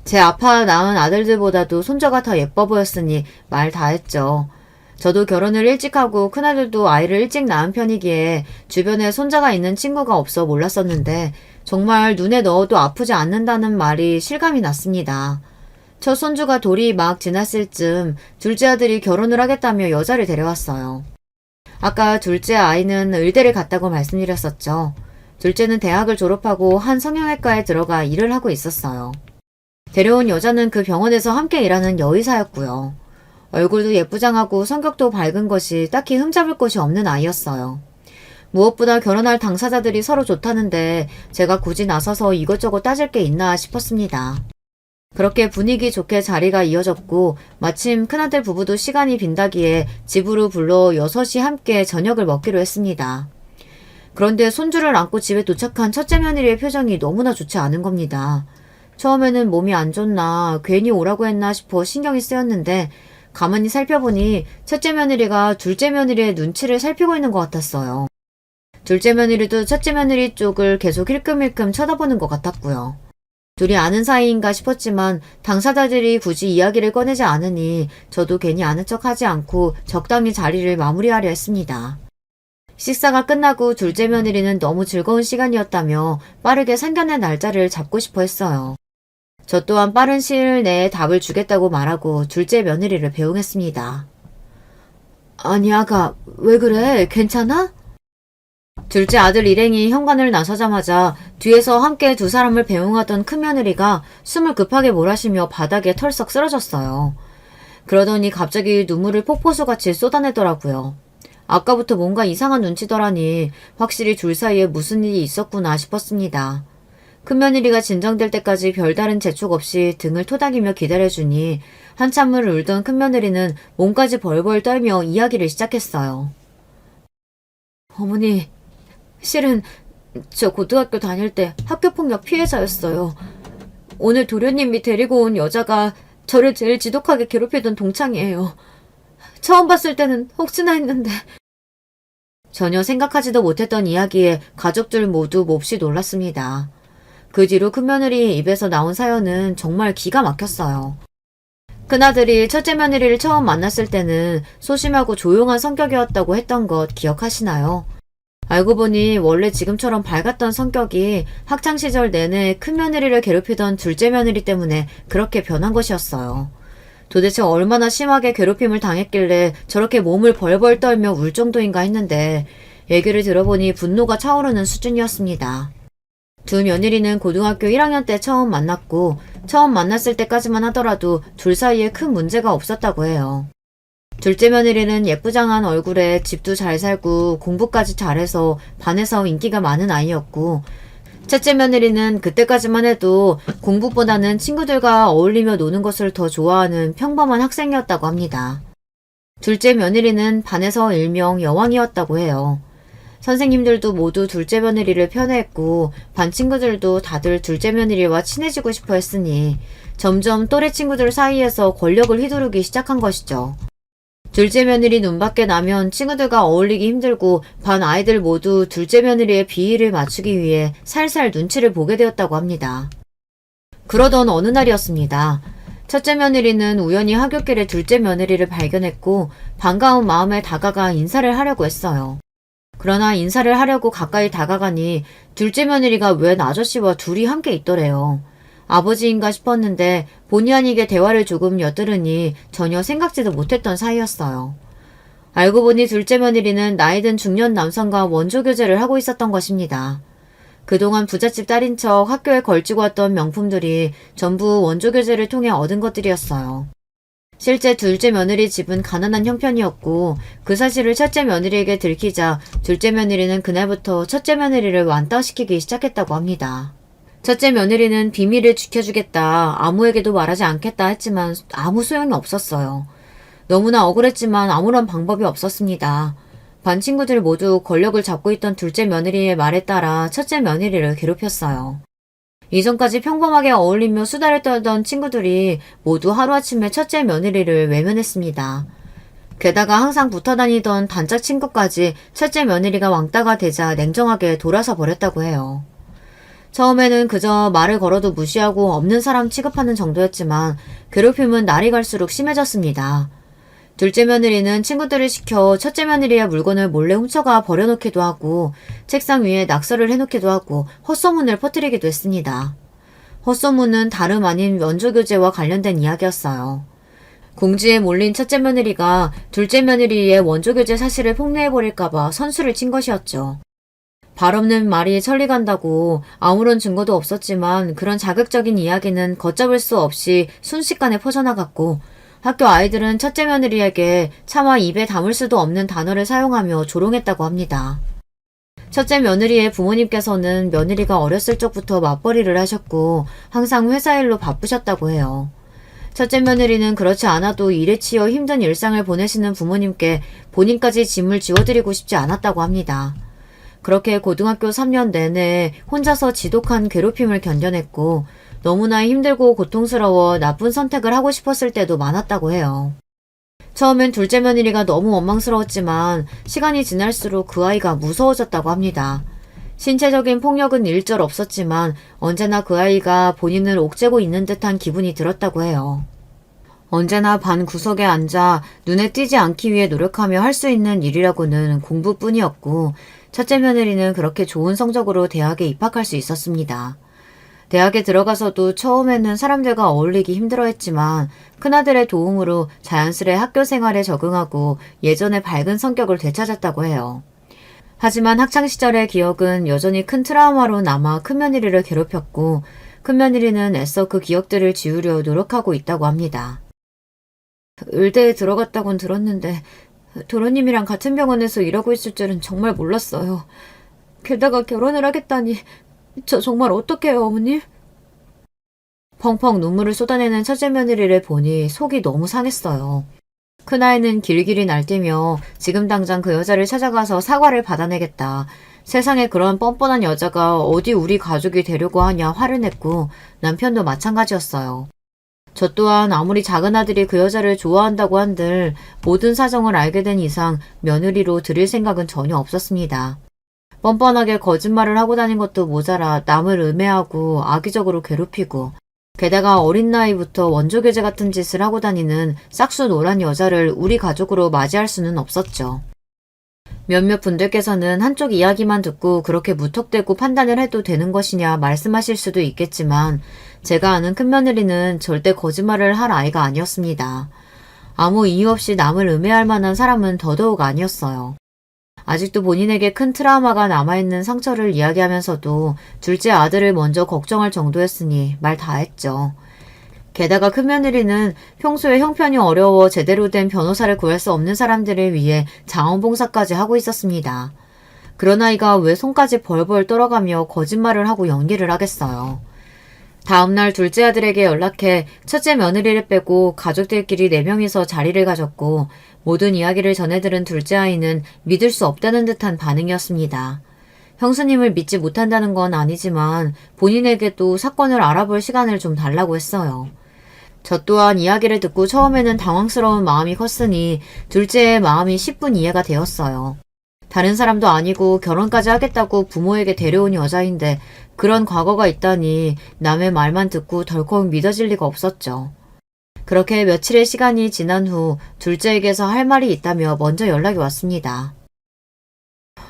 제 아파 낳은 아들들보다도 손자가 더 예뻐 보였으니 말 다 했죠. 저도 결혼을 일찍 하고 큰아들도 아이를 일찍 낳은 편이기에 주변에 손자가 있는 친구가 없어 몰랐었는데 정말 눈에 넣어도 아프지 않는다는 말이 실감이 났습니다. 첫 손주가 돌이 막 지났을 즈음 둘째 아들이 결혼을 하겠다며 여자를 데려왔어요. 아까 둘째 아이는 의대를 갔다고 말씀드렸었죠. 둘째는 대학을 졸업하고 한 성형외과에 들어가 일을 하고 있었어요. 데려온 여자는 그 병원에서 함께 일하는 여의사였고요. 얼굴도 예쁘장하고 성격도 밝은 것이 딱히 흠잡을 것이 없는 아이였어요. 무엇보다 결혼할 당사자들이 서로 좋다는데 제가 굳이 나서서 이것저것 따질 게 있나 싶었습니다. 그렇게 분위기 좋게 자리가 이어졌고 마침 큰아들 부부도 시간이 빈다기에 집으로 불러 6이 함께 저녁을 먹기로 했습니다. 그런데 손주를 안고 집에 도착한 첫째 며느리의 표정이 너무나 좋지 않은 겁니다. 처음에는 몸이 안 좋나 괜히 오라고 했나 싶어 신경이 쓰였는데 가만히 살펴보니 첫째 며느리가 둘째 며느리의 눈치를 살피고 있는 것 같았어요. 둘째 며느리도 첫째 며느리 쪽을 계속 힐끔힐끔 쳐다보는 것 같았고요. 둘이 아는 사이인가 싶었지만 당사자들이 굳이 이야기를 꺼내지 않으니 저도 괜히 아는 척하지 않고 적당히 자리를 마무리하려 했습니다. 식사가 끝나고 둘째 며느리는 너무 즐거운 시간이었다며 빠르게 상견례 날짜를 잡고 싶어 했어요. 저 또한 빠른 시일 내에 답을 주겠다고 말하고 둘째 며느리를 배웅했습니다. 아니 아가, 왜 그래? 괜찮아? 둘째 아들 일행이 현관을 나서자마자 뒤에서 함께 두 사람을 배웅하던 큰며느리가 숨을 급하게 몰아쉬며 바닥에 털썩 쓰러졌어요. 그러더니 갑자기 눈물을 폭포수같이 쏟아내더라고요. 아까부터 뭔가 이상한 눈치더라니 확실히 둘 사이에 무슨 일이 있었구나 싶었습니다. 큰며느리가 진정될 때까지 별다른 재촉 없이 등을 토닥이며 기다려주니 한참을 울던 큰며느리는 몸까지 벌벌 떨며 이야기를 시작했어요. 어머니, 실은 저 고등학교 다닐 때 학교폭력 피해자였어요. 오늘 도련님이 데리고 온 여자가 저를 제일 지독하게 괴롭히던 동창이에요. 처음 봤을 때는 혹시나 했는데 전혀 생각하지도 못했던 이야기에 가족들 모두 몹시 놀랐습니다. 그 뒤로 큰며느리의 입에서 나온 사연은 정말 기가 막혔어요. 큰아들이 첫째 며느리를 처음 만났을 때는 소심하고 조용한 성격이었다고 했던 것 기억하시나요? 알고 보니 원래 지금처럼 밝았던 성격이 학창시절 내내 큰며느리를 괴롭히던 둘째 며느리 때문에 그렇게 변한 것이었어요. 도대체 얼마나 심하게 괴롭힘을 당했길래 저렇게 몸을 벌벌 떨며 울 정도인가 했는데 얘기를 들어보니 분노가 차오르는 수준이었습니다. 두 며느리는 고등학교 1학년 때 처음 만났고 처음 만났을 때까지만 하더라도 둘 사이에 큰 문제가 없었다고 해요. 둘째 며느리는 예쁘장한 얼굴에 집도 잘 살고 공부까지 잘해서 반에서 인기가 많은 아이였고, 첫째 며느리는 그때까지만 해도 공부보다는 친구들과 어울리며 노는 것을 더 좋아하는 평범한 학생이었다고 합니다. 둘째 며느리는 반에서 일명 여왕이었다고 해요. 선생님들도 모두 둘째 며느리를 편애했고 반 친구들도 다들 둘째 며느리와 친해지고 싶어 했으니 점점 또래 친구들 사이에서 권력을 휘두르기 시작한 것이죠. 둘째 며느리 눈밖에 나면 친구들과 어울리기 힘들고 반 아이들 모두 둘째 며느리의 비위를 맞추기 위해 살살 눈치를 보게 되었다고 합니다. 그러던 어느 날이었습니다. 첫째 며느리는 우연히 하굣길에 둘째 며느리를 발견했고 반가운 마음에 다가가 인사를 하려고 했어요. 그러나 인사를 하려고 가까이 다가가니 둘째 며느리가 웬 아저씨와 둘이 함께 있더래요. 아버지인가 싶었는데 본의 아니게 대화를 조금 엿들으니 전혀 생각지도 못했던 사이였어요. 알고 보니 둘째 며느리는 나이든 중년 남성과 원조교제를 하고 있었던 것입니다. 그동안 부잣집 딸인 척 학교에 걸치고 왔던 명품들이 전부 원조교제를 통해 얻은 것들이었어요. 실제 둘째 며느리 집은 가난한 형편이었고 그 사실을 첫째 며느리에게 들키자 둘째 며느리는 그날부터 첫째 며느리를 완따시키기 시작했다고 합니다. 첫째 며느리는 비밀을 지켜주겠다, 아무에게도 말하지 않겠다 했지만 아무 소용이 없었어요. 너무나 억울했지만 아무런 방법이 없었습니다. 반 친구들 모두 권력을 잡고 있던 둘째 며느리의 말에 따라 첫째 며느리를 괴롭혔어요. 이전까지 평범하게 어울리며 수다를 떨던 친구들이 모두 하루아침에 첫째 며느리를 외면했습니다. 게다가 항상 붙어다니던 단짝 친구까지 첫째 며느리가 왕따가 되자 냉정하게 돌아서 버렸다고 해요. 처음에는 그저 말을 걸어도 무시하고 없는 사람 취급하는 정도였지만 괴롭힘은 날이 갈수록 심해졌습니다. 둘째 며느리는 친구들을 시켜 첫째 며느리의 물건을 몰래 훔쳐가 버려놓기도 하고 책상 위에 낙서를 해놓기도 하고 헛소문을 퍼뜨리기도 했습니다. 헛소문은 다름 아닌 원조교제와 관련된 이야기였어요. 궁지에 몰린 첫째 며느리가 둘째 며느리의 원조교제 사실을 폭로해버릴까봐 선수를 친 것이었죠. 발 없는 말이 천리 간다고 아무런 증거도 없었지만 그런 자극적인 이야기는 걷잡을 수 없이 순식간에 퍼져나갔고 학교 아이들은 첫째 며느리에게 차마 입에 담을 수도 없는 단어를 사용하며 조롱했다고 합니다. 첫째 며느리의 부모님께서는 며느리가 어렸을 적부터 맞벌이를 하셨고 항상 회사 일로 바쁘셨다고 해요. 첫째 며느리는 그렇지 않아도 일에 치여 힘든 일상을 보내시는 부모님께 본인까지 짐을 지워드리고 싶지 않았다고 합니다. 그렇게 고등학교 3년 내내 혼자서 지독한 괴롭힘을 견뎌냈고 너무나 힘들고 고통스러워 나쁜 선택을 하고 싶었을 때도 많았다고 해요. 처음엔 둘째 며느리가 너무 원망스러웠지만 시간이 지날수록 그 아이가 무서워졌다고 합니다. 신체적인 폭력은 일절 없었지만 언제나 그 아이가 본인을 옥죄고 있는 듯한 기분이 들었다고 해요. 언제나 반 구석에 앉아 눈에 띄지 않기 위해 노력하며 할 수 있는 일이라고는 공부뿐이었고 첫째 며느리는 그렇게 좋은 성적으로 대학에 입학할 수 있었습니다. 대학에 들어가서도 처음에는 사람들과 어울리기 힘들어했지만 큰아들의 도움으로 자연스레 학교 생활에 적응하고 예전의 밝은 성격을 되찾았다고 해요. 하지만 학창시절의 기억은 여전히 큰 트라우마로 남아 큰며느리를 괴롭혔고 큰며느리는 애써 그 기억들을 지우려 노력하고 있다고 합니다. 의대에 들어갔다곤 들었는데 도련님이랑 같은 병원에서 일하고 있을 줄은 정말 몰랐어요. 게다가 결혼을 하겠다니 저 정말 어떡해요, 어머님? 펑펑 눈물을 쏟아내는 첫째 며느리를 보니 속이 너무 상했어요. 큰아이는 길길이 날뛰며 지금 당장 그 여자를 찾아가서 사과를 받아내겠다. 세상에 그런 뻔뻔한 여자가 어디 우리 가족이 되려고 하냐 화를 냈고 남편도 마찬가지였어요. 저 또한 아무리 작은 아들이 그 여자를 좋아한다고 한들 모든 사정을 알게 된 이상 며느리로 들일 생각은 전혀 없었습니다. 뻔뻔하게 거짓말을 하고 다닌 것도 모자라 남을 음해하고 악의적으로 괴롭히고 게다가 어린 나이부터 원조교제 같은 짓을 하고 다니는 싹수 노란 여자를 우리 가족으로 맞이할 수는 없었죠. 몇몇 분들께서는 한쪽 이야기만 듣고 그렇게 무턱대고 판단을 해도 되는 것이냐 말씀하실 수도 있겠지만 제가 아는 큰며느리는 절대 거짓말을 할 아이가 아니었습니다. 아무 이유 없이 남을 음해할 만한 사람은 더더욱 아니었어요. 아직도 본인에게 큰 트라우마가 남아있는 상처를 이야기하면서도 둘째 아들을 먼저 걱정할 정도였으니 말 다 했죠. 게다가 큰며느리는 평소에 형편이 어려워 제대로 된 변호사를 구할 수 없는 사람들을 위해 자원봉사까지 하고 있었습니다. 그런 아이가 왜 손까지 벌벌 떨어가며 거짓말을 하고 연기를 하겠어요. 다음날 둘째 아들에게 연락해 첫째 며느리를 빼고 가족들끼리 4명이서 자리를 가졌고 모든 이야기를 전해들은 둘째 아이는 믿을 수 없다는 듯한 반응이었습니다. 형수님을 믿지 못한다는 건 아니지만 본인에게도 사건을 알아볼 시간을 좀 달라고 했어요. 저 또한 이야기를 듣고 처음에는 당황스러운 마음이 컸으니 둘째의 마음이 10분 이해가 되었어요. 다른 사람도 아니고 결혼까지 하겠다고 부모에게 데려온 여자인데 그런 과거가 있다니 남의 말만 듣고 덜컥 믿어질 리가 없었죠. 그렇게 며칠의 시간이 지난 후 둘째에게서 할 말이 있다며 먼저 연락이 왔습니다.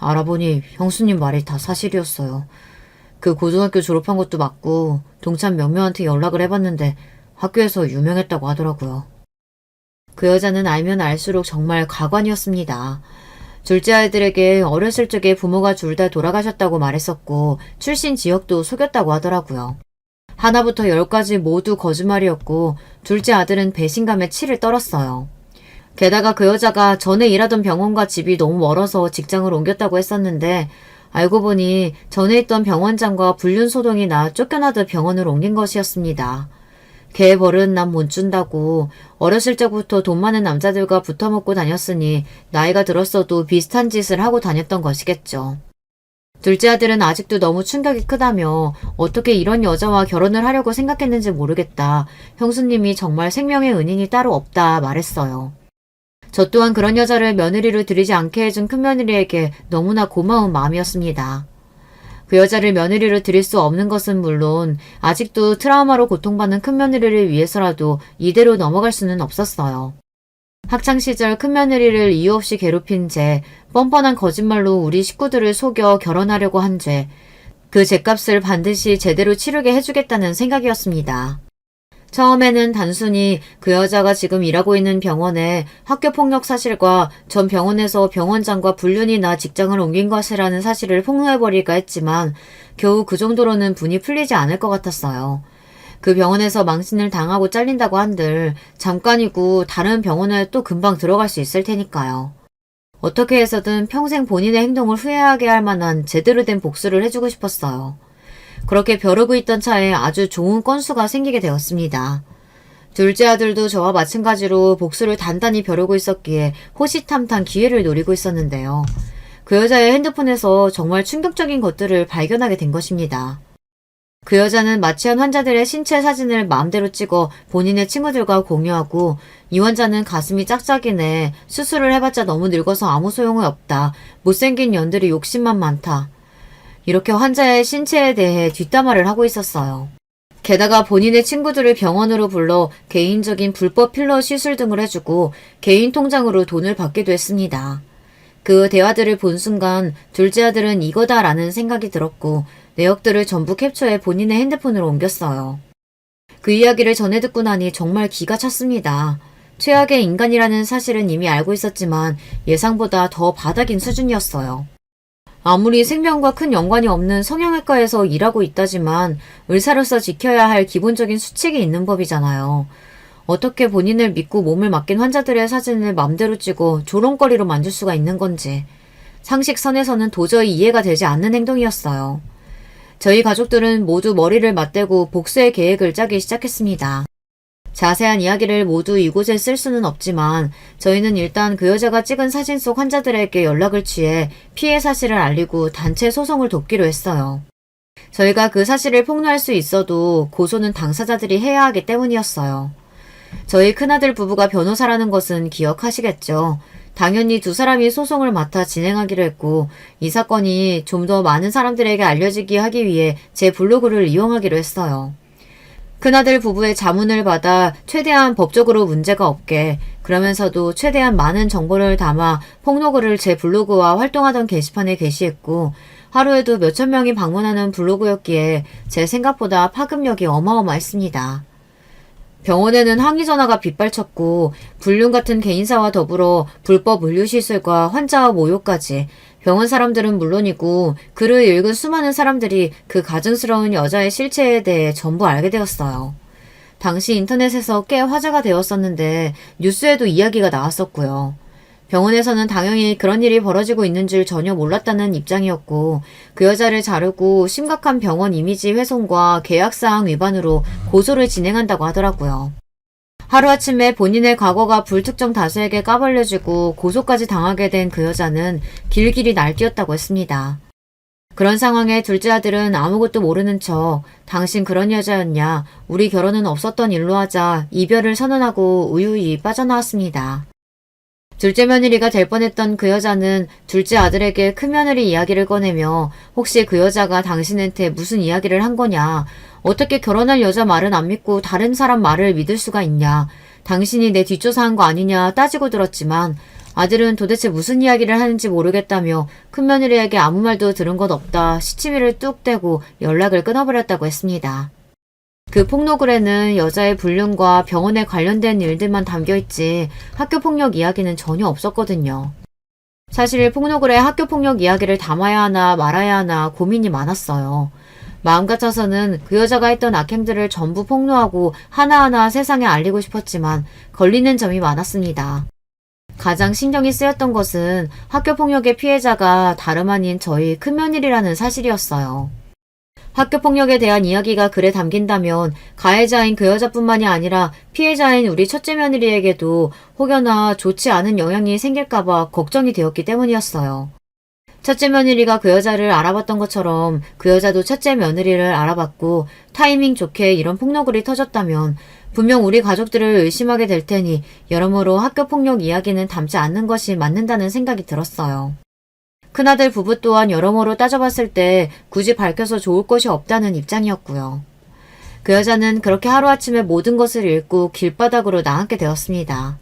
알아보니 형수님 말이 다 사실이었어요. 그 고등학교 졸업한 것도 맞고 동참 몇 명한테 연락을 해봤는데 학교에서 유명했다고 하더라고요. 그 여자는 알면 알수록 정말 가관이었습니다. 둘째 아이들에게 어렸을 적에 부모가 둘 다 돌아가셨다고 말했었고 출신 지역도 속였다고 하더라고요. 하나부터 10까지 모두 거짓말이었고 둘째 아들은 배신감에 치를 떨었어요. 게다가 그 여자가 전에 일하던 병원과 집이 너무 멀어서 직장을 옮겼다고 했었는데 알고 보니 전에 있던 병원장과 불륜소동이 나 쫓겨나듯 병원을 옮긴 것이었습니다. 개 벌은 남 못 준다고 어렸을 적부터 돈 많은 남자들과 붙어먹고 다녔으니 나이가 들었어도 비슷한 짓을 하고 다녔던 것이겠죠. 둘째 아들은 아직도 너무 충격이 크다며 어떻게 이런 여자와 결혼을 하려고 생각했는지 모르겠다. 형수님이 정말 생명의 은인이 따로 없다 말했어요. 저 또한 그런 여자를 며느리로 들이지 않게 해준 큰며느리에게 너무나 고마운 마음이었습니다. 그 여자를 며느리로 들일 수 없는 것은 물론 아직도 트라우마로 고통받는 큰며느리를 위해서라도 이대로 넘어갈 수는 없었어요. 학창시절 큰며느리를 이유 없이 괴롭힌 죄, 뻔뻔한 거짓말로 우리 식구들을 속여 결혼하려고 한 죄, 그 죄값을 반드시 제대로 치르게 해주겠다는 생각이었습니다. 처음에는 단순히 그 여자가 지금 일하고 있는 병원에 학교폭력 사실과 전 병원에서 병원장과 불륜이 나 직장을 옮긴 것이라는 사실을 폭로해버릴까 했지만 겨우 그 정도로는 분이 풀리지 않을 것 같았어요. 그 병원에서 망신을 당하고 잘린다고 한들 잠깐이고 다른 병원에 또 금방 들어갈 수 있을 테니까요. 어떻게 해서든 평생 본인의 행동을 후회하게 할 만한 제대로 된 복수를 해주고 싶었어요. 그렇게 벼르고 있던 차에 아주 좋은 건수가 생기게 되었습니다. 둘째 아들도 저와 마찬가지로 복수를 단단히 벼르고 있었기에 호시탐탐 기회를 노리고 있었는데요. 그 여자의 핸드폰에서 정말 충격적인 것들을 발견하게 된 것입니다. 그 여자는 마취한 환자들의 신체 사진을 마음대로 찍어 본인의 친구들과 공유하고 이 환자는 가슴이 짝짝이네, 수술을 해봤자 너무 늙어서 아무 소용이 없다, 못생긴 년들이 욕심만 많다. 이렇게 환자의 신체에 대해 뒷담화를 하고 있었어요. 게다가 본인의 친구들을 병원으로 불러 개인적인 불법 필러 시술 등을 해주고 개인 통장으로 돈을 받기도 했습니다. 그 대화들을 본 순간 둘째 아들은 이거다라는 생각이 들었고 내역들을 전부 캡처해 본인의 핸드폰으로 옮겼어요. 그 이야기를 전해 듣고 나니 정말 기가 찼습니다. 최악의 인간이라는 사실은 이미 알고 있었지만 예상보다 더 바닥인 수준이었어요. 아무리 생명과 큰 연관이 없는 성형외과에서 일하고 있다지만 의사로서 지켜야 할 기본적인 수칙이 있는 법이잖아요. 어떻게 본인을 믿고 몸을 맡긴 환자들의 사진을 맘대로 찍어 조롱거리로 만들 수가 있는 건지 상식선에서는 도저히 이해가 되지 않는 행동이었어요. 저희 가족들은 모두 머리를 맞대고 복수의 계획을 짜기 시작했습니다. 자세한 이야기를 모두 이곳에 쓸 수는 없지만 저희는 일단 그 여자가 찍은 사진 속 환자들에게 연락을 취해 피해 사실을 알리고 단체 소송을 돕기로 했어요. 저희가 그 사실을 폭로할 수 있어도 고소는 당사자들이 해야 하기 때문이었어요. 저희 큰아들 부부가 변호사라는 것은 기억하시겠죠. 당연히 두 사람이 소송을 맡아 진행하기로 했고 이 사건이 좀 더 많은 사람들에게 알려지게 하기 위해 제 블로그를 이용하기로 했어요. 큰아들 부부의 자문을 받아 최대한 법적으로 문제가 없게 그러면서도 최대한 많은 정보를 담아 폭로글을 제 블로그와 활동하던 게시판에 게시했고 하루에도 몇천 명이 방문하는 블로그였기에 제 생각보다 파급력이 어마어마했습니다. 병원에는 항의 전화가 빗발쳤고 불륜 같은 개인사와 더불어 불법 의료시술과 환자 모욕까지 병원 사람들은 물론이고 글을 읽은 수많은 사람들이 그 가증스러운 여자의 실체에 대해 전부 알게 되었어요. 당시 인터넷에서 꽤 화제가 되었었는데 뉴스에도 이야기가 나왔었고요. 병원에서는 당연히 그런 일이 벌어지고 있는 줄 전혀 몰랐다는 입장이었고 그 여자를 자르고 심각한 병원 이미지 훼손과 계약사항 위반으로 고소를 진행한다고 하더라고요. 하루아침에 본인의 과거가 불특정 다수에게 까발려지고 고소까지 당하게 된 그 여자는 길길이 날뛰었다고 했습니다. 그런 상황에 둘째 아들은 아무것도 모르는 척 당신 그런 여자였냐, 우리 결혼은 없었던 일로 하자 이별을 선언하고 우유히 빠져나왔습니다. 둘째 며느리가 될 뻔했던 그 여자는 둘째 아들에게 큰며느리 이야기를 꺼내며 혹시 그 여자가 당신한테 무슨 이야기를 한 거냐, 어떻게 결혼할 여자 말은 안 믿고 다른 사람 말을 믿을 수가 있냐, 당신이 내 뒷조사한 거 아니냐 따지고 들었지만 아들은 도대체 무슨 이야기를 하는지 모르겠다며 큰며느리에게 아무 말도 들은 것 없다 시치미를 뚝 떼고 연락을 끊어버렸다고 했습니다. 그 폭로글에는 여자의 불륜과 병원에 관련된 일들만 담겨있지 학교폭력 이야기는 전혀 없었거든요. 사실 폭로글에 학교폭력 이야기를 담아야 하나 말아야 하나 고민이 많았어요. 마음 같아서는 그 여자가 했던 악행들을 전부 폭로하고 하나하나 세상에 알리고 싶었지만 걸리는 점이 많았습니다. 가장 신경이 쓰였던 것은 학교폭력의 피해자가 다름 아닌 저희 큰며느리라는 사실이었어요. 학교폭력에 대한 이야기가 글에 담긴다면 가해자인 그 여자뿐만이 아니라 피해자인 우리 첫째 며느리에게도 혹여나 좋지 않은 영향이 생길까봐 걱정이 되었기 때문이었어요. 첫째 며느리가 그 여자를 알아봤던 것처럼 그 여자도 첫째 며느리를 알아봤고 타이밍 좋게 이런 폭로글이 터졌다면 분명 우리 가족들을 의심하게 될 테니 여러모로 학교폭력 이야기는 담지 않는 것이 맞는다는 생각이 들었어요. 큰아들 부부 또한 여러모로 따져봤을 때 굳이 밝혀서 좋을 것이 없다는 입장이었고요. 그 여자는 그렇게 하루아침에 모든 것을 잃고 길바닥으로 나앉게 되었습니다.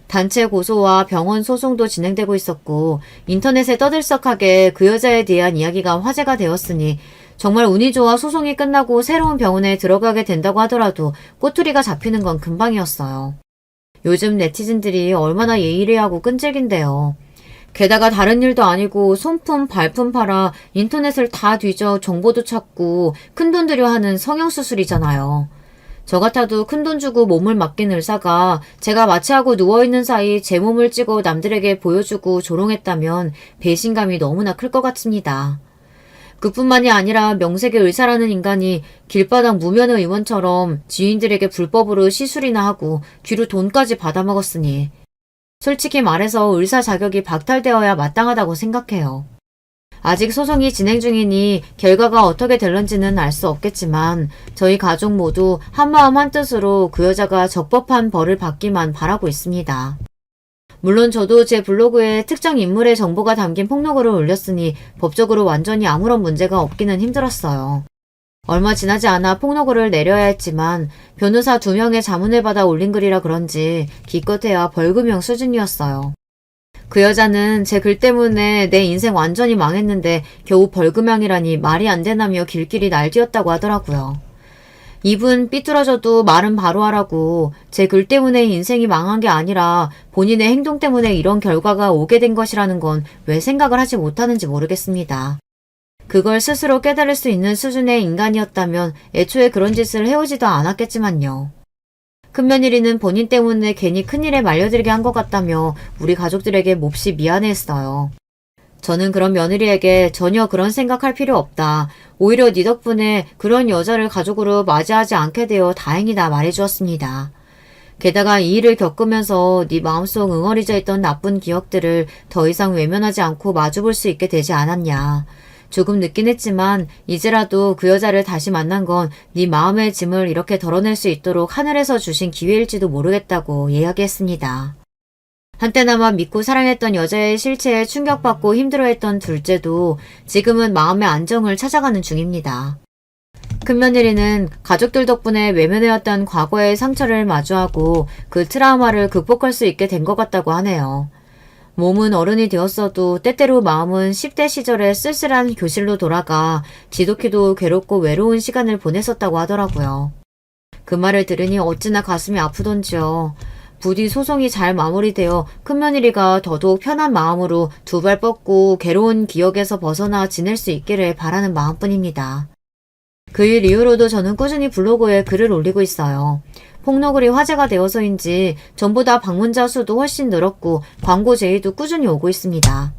단체 고소와 병원 소송도 진행되고 있었고 인터넷에 떠들썩하게 그 여자에 대한 이야기가 화제가 되었으니 정말 운이 좋아 소송이 끝나고 새로운 병원에 들어가게 된다고 하더라도 꼬투리가 잡히는 건 금방이었어요. 요즘 네티즌들이 얼마나 예의례하고 끈질긴데요. 게다가 다른 일도 아니고 손품, 발품 팔아 인터넷을 다 뒤져 정보도 찾고 큰돈 들여 하는 성형수술이잖아요. 저 같아도 큰돈 주고 몸을 맡긴 의사가 제가 마취하고 누워있는 사이 제 몸을 찍어 남들에게 보여주고 조롱했다면 배신감이 너무나 클 것 같습니다. 그뿐만이 아니라 명색의 의사라는 인간이 길바닥 무면 의원처럼 지인들에게 불법으로 시술이나 하고 뒤로 돈까지 받아먹었으니 솔직히 말해서 의사 자격이 박탈되어야 마땅하다고 생각해요. 아직 소송이 진행 중이니 결과가 어떻게 될런지는 알 수 없겠지만 저희 가족 모두 한마음 한뜻으로 그 여자가 적법한 벌을 받기만 바라고 있습니다. 물론 저도 제 블로그에 특정 인물의 정보가 담긴 폭로글을 올렸으니 법적으로 완전히 아무런 문제가 없기는 힘들었어요. 얼마 지나지 않아 폭로글을 내려야 했지만 변호사 2명의 자문을 받아 올린 글이라 그런지 기껏해야 벌금형 수준이었어요. 그 여자는 제 글 때문에 내 인생 완전히 망했는데 겨우 벌금형이라니 말이 안 되나며 길길이 날뛰었다고 하더라고요. 입은 삐뚤어져도 말은 바로 하라고 제 글 때문에 인생이 망한 게 아니라 본인의 행동 때문에 이런 결과가 오게 된 것이라는 건 왜 생각을 하지 못하는지 모르겠습니다. 그걸 스스로 깨달을 수 있는 수준의 인간이었다면 애초에 그런 짓을 해오지도 않았겠지만요. 큰며느리는 본인 때문에 괜히 큰일에 말려들게 한 것 같다며 우리 가족들에게 몹시 미안해했어요. 저는 그런 며느리에게 전혀 그런 생각할 필요 없다. 오히려 네 덕분에 그런 여자를 가족으로 맞이하지 않게 되어 다행이다 말해주었습니다. 게다가 이 일을 겪으면서 네 마음속 응어리져 있던 나쁜 기억들을 더 이상 외면하지 않고 마주볼 수 있게 되지 않았냐. 조금 늦긴 했지만 이제라도 그 여자를 다시 만난 건 네 마음의 짐을 이렇게 덜어낼 수 있도록 하늘에서 주신 기회일지도 모르겠다고 이야기했습니다. 한때나마 믿고 사랑했던 여자의 실체에 충격받고 힘들어했던 둘째도 지금은 마음의 안정을 찾아가는 중입니다. 큰며느리는 가족들 덕분에 외면해왔던 과거의 상처를 마주하고 그 트라우마를 극복할 수 있게 된 것 같다고 하네요. 몸은 어른이 되었어도 때때로 마음은 10대 시절의 쓸쓸한 교실로 돌아가 지독히도 괴롭고 외로운 시간을 보냈었다고 하더라고요. 그 말을 들으니 어찌나 가슴이 아프던지요. 부디 소송이 잘 마무리되어 큰며느리가 더더욱 편한 마음으로 두 발 뻗고 괴로운 기억에서 벗어나 지낼 수 있기를 바라는 마음뿐입니다. 그 일 이후로도 저는 꾸준히 블로그에 글을 올리고 있어요. 폭로글이 화제가 되어서인지 전보다 방문자 수도 훨씬 늘었고 광고 제의도 꾸준히 오고 있습니다.